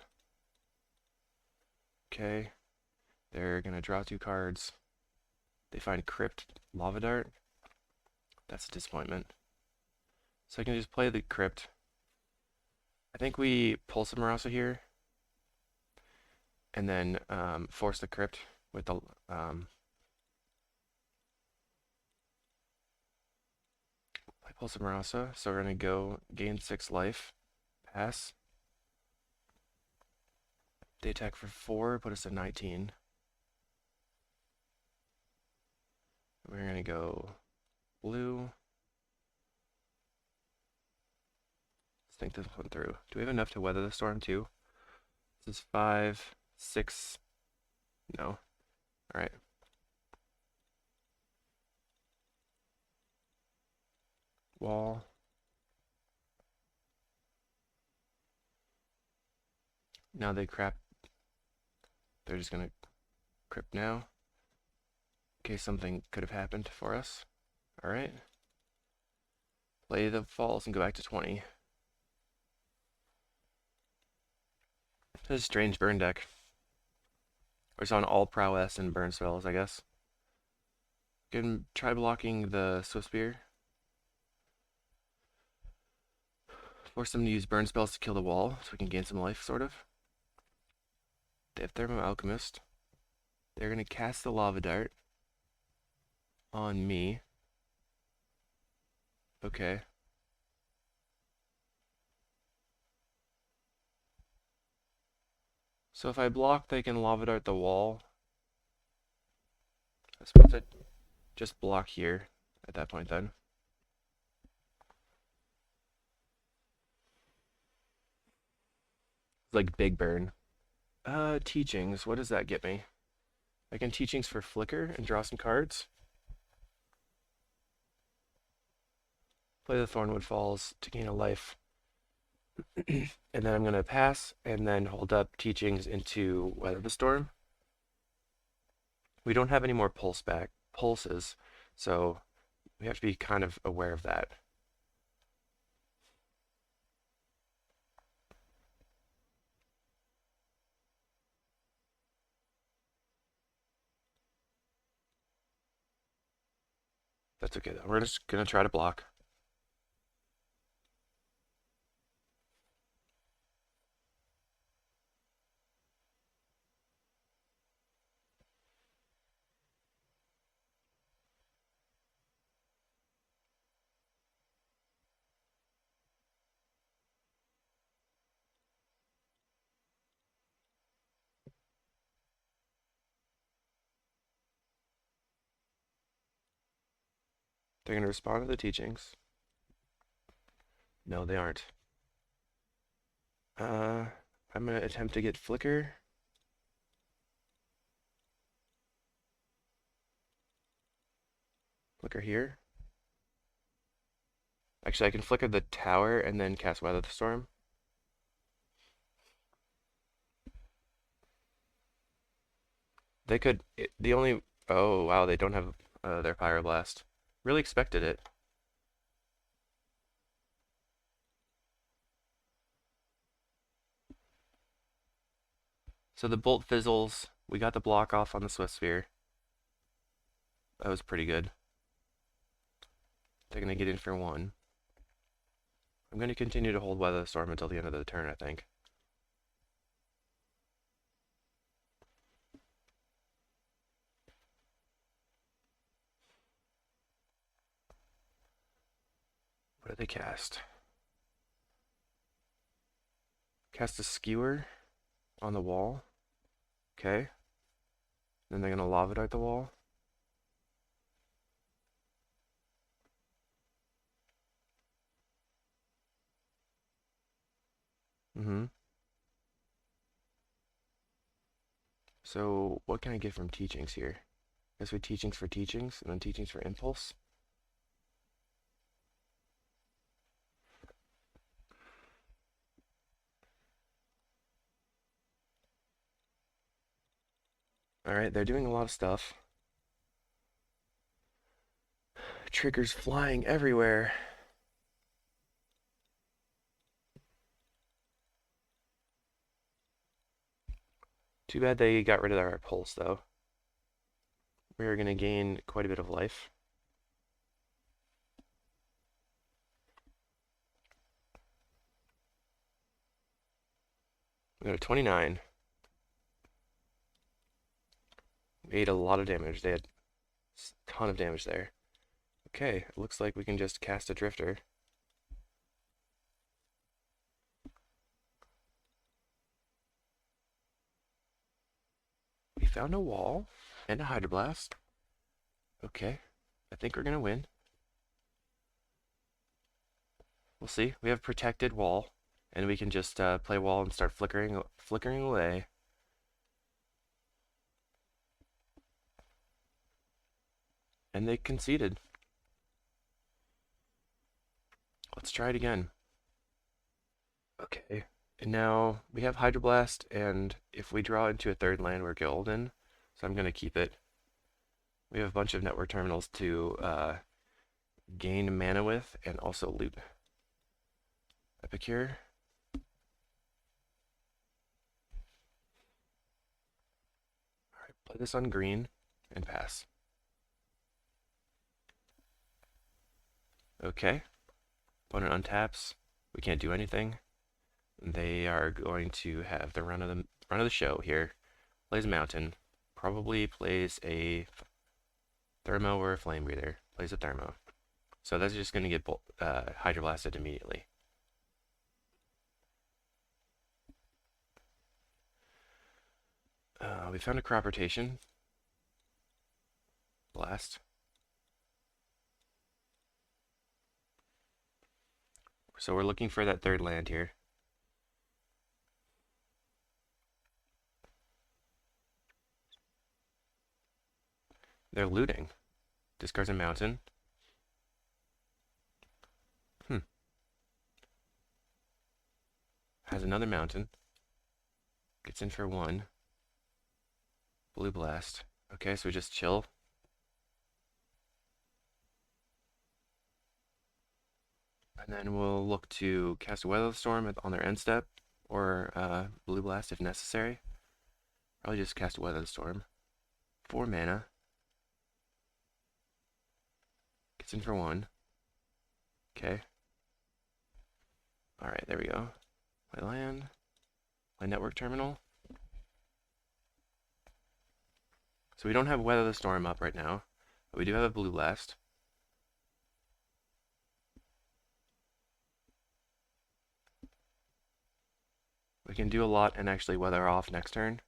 [SPEAKER 1] Okay. They're gonna draw 2 cards. They find Crypt Lava Dart. That's a disappointment. So I can just play the Crypt. I think we pull some Marasa here, and then force the Crypt with the I pull some Marasa, so we're gonna go gain 6 life, pass. They attack for 4, put us at 19. We're gonna go blue. Let's think this one through. Do we have enough to weather the storm too? This is 5, 6. No. Alright. Wall. Now they crap. They're just gonna crypt now. In case something could have happened for us. Alright. Play the falls and go back to 20. This is a strange burn deck. We're just on all prowess and burn spells, I guess. Can try blocking the Swiftspear. Force them to use burn spells to kill the wall, so we can gain some life, sort of. They have Thermo Alchemist. They're gonna cast the Lava Dart on me. Okay. So if I block, they can Lava Dart the wall. I suppose I'd just block here at that point then. It's like big burn. Teachings, what does that get me? I can Teachings for Flicker and draw some cards. Play the Thornwood Falls to gain a life. And then I'm going to pass and then hold up Teachings into Weather the Storm. We don't have any more pulses, so we have to be kind of aware of that. That's okay though. We're just going to try to block. They're going to respond to the Teachings. No, they aren't. I'm going to attempt to get Flicker. Flicker here. Actually, I can Flicker the tower and then cast Weather the Storm. They could... Oh, wow, they don't have their Pyroblast. Really expected it. So the Bolt fizzles. We got the block off on the Swiftspear. That was pretty good. They're going to get in for 1. I'm going to continue to hold Weather the Storm until the end of the turn, I think. What did they cast? Cast a Skewer on the wall. Okay. Then they're going to Lava Dart the wall. So what can I get from Teachings here? I guess we Teachings for Teachings, and then Teachings for Impulse. Alright, they're doing a lot of stuff. Triggers flying everywhere. Too bad they got rid of our pulse, though. We are going to gain quite a bit of life. We got a 29. We ate a lot of damage. They had a ton of damage there. Okay, it looks like we can just cast a Drifter. We found a wall and a Hydroblast. Okay, I think we're gonna win. We'll see. We have protected wall, and we can just play wall and start flickering away. And they conceded. Let's try it again. Okay, and now we have Hydroblast, and if we draw into a third land, we're golden. So I'm gonna keep it. We have a bunch of network terminals to gain mana with, and also loot. Epicure. Alright, play this on green and pass. Okay. Opponent untaps. We can't do anything. They are going to have the run of the show here. Plays Mountain. Probably plays a Thermo or a Flame Breather. Plays a Thermo. So that's just going to get Hydroblasted immediately. We found a crop rotation. Blast. So we're looking for that third land here. They're looting. Discards a mountain. Has another mountain. Gets in for one. Blue blast. Okay, so we just chill. And then we'll look to cast a Weather Storm on their end step, or Blue Blast if necessary. Probably just cast a Weather Storm. 4 mana. Gets in for one. Okay. Alright, there we go. My land. My network terminal. So we don't have Weather the Storm up right now, but we do have a Blue Blast. We can do a lot and actually weather off next turn.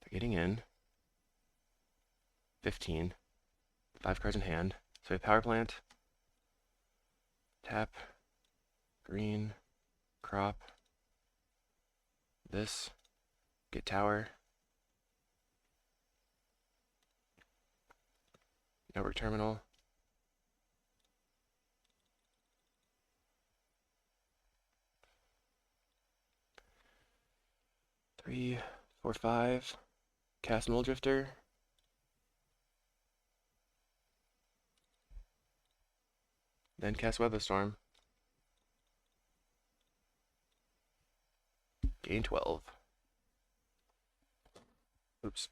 [SPEAKER 1] They're getting in. 15. 5 cards in hand. So we have Power Plant. Tap. Green. Crop. This. Get Tower. Network Terminal. Three, 4, 5. Cast Mole Drifter. Then cast Weather Storm. Gain 12. Oops.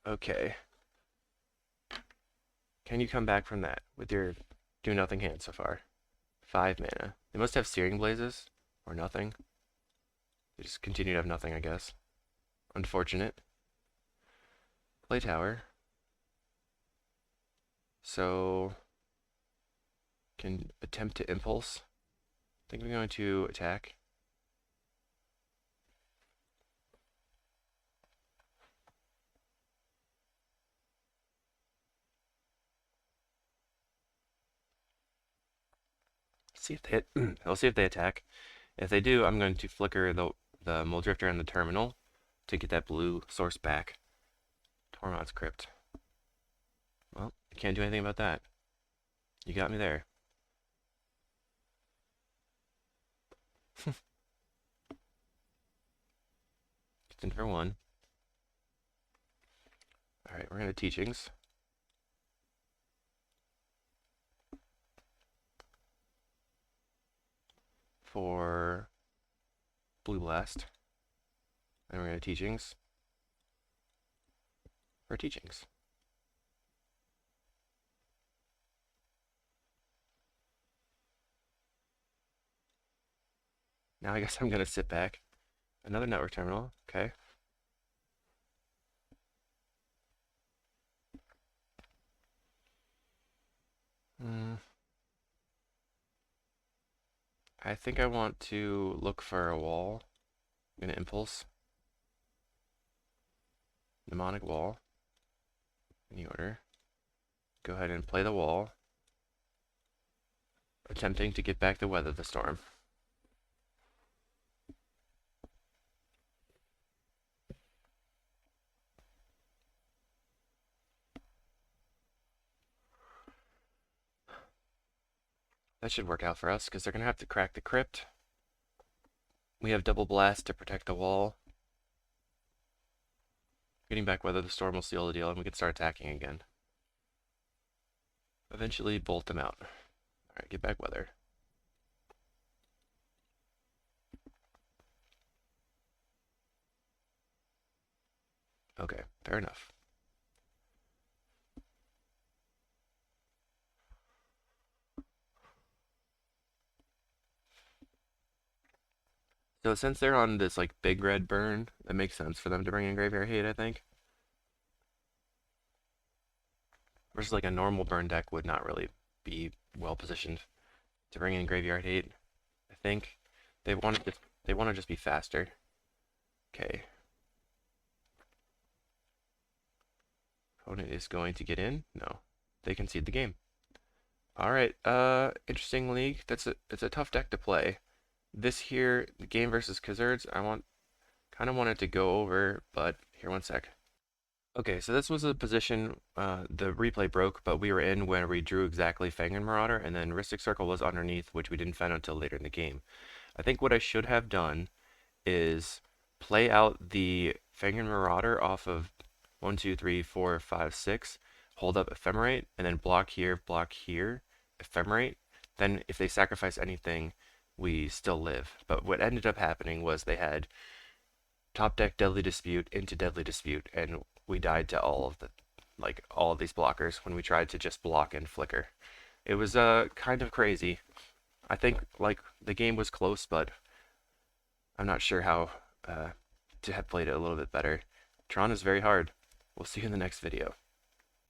[SPEAKER 1] Okay. Can you come back from that with your do-nothing hand so far? 5 mana. They must have Searing Blazes, or nothing. They just continue to have nothing, I guess. Unfortunate. Play Tower. So, can attempt to Impulse. I think I'm going to attack. See if they hit. I'll see if they attack. If they do, I'm going to flicker the Mole Drifter and the Terminal to get that blue source back. Tormod's Crypt. Well, I can't do anything about that. You got me there. Gets in for one. Alright, we're going to Teachings. For Blue Blast. And we're going to Teachings. For Teachings. Now I guess I'm going to sit back. Another network terminal. Okay. I think I want to look for a wall. I'm going to Impulse. Mnemonic Wall. Any order. Go ahead and play the wall. Attempting to get back to weather the storm. That should work out for us, because they're going to have to crack the crypt. We have Double Blast to protect the wall. Getting back weather the storm will seal the deal, and we can start attacking again. Eventually bolt them out. Alright, get back weather. Okay, fair enough. So since they're on this like big red burn, that makes sense for them to bring in Graveyard Hate, I think. Versus like a normal burn deck would not really be well positioned to bring in Graveyard Hate. I think they want to just be faster. Okay. Opponent is going to get in. No, they concede the game. All right. Interesting league. It's a tough deck to play. This here, the game versus Khazards, kind of wanted to go over, but here, one sec. Okay, so this was a position, the replay broke, but we were in when we drew exactly Fangren Marauder, and then Rhystic Circle was underneath, which we didn't find until later in the game. I think what I should have done is play out the Fangren Marauder off of 1, 2, 3, 4, 5, 6, hold up Ephemerate, and then block here, Ephemerate. Then if they sacrifice anything, we still live. But what ended up happening was they had top deck Deadly Dispute into Deadly Dispute, and we died to all of these blockers when we tried to just block and flicker. It was kind of crazy. I think like the game was close, but I'm not sure how to have played it a little bit better. Tron is very hard. We'll see you in the next video.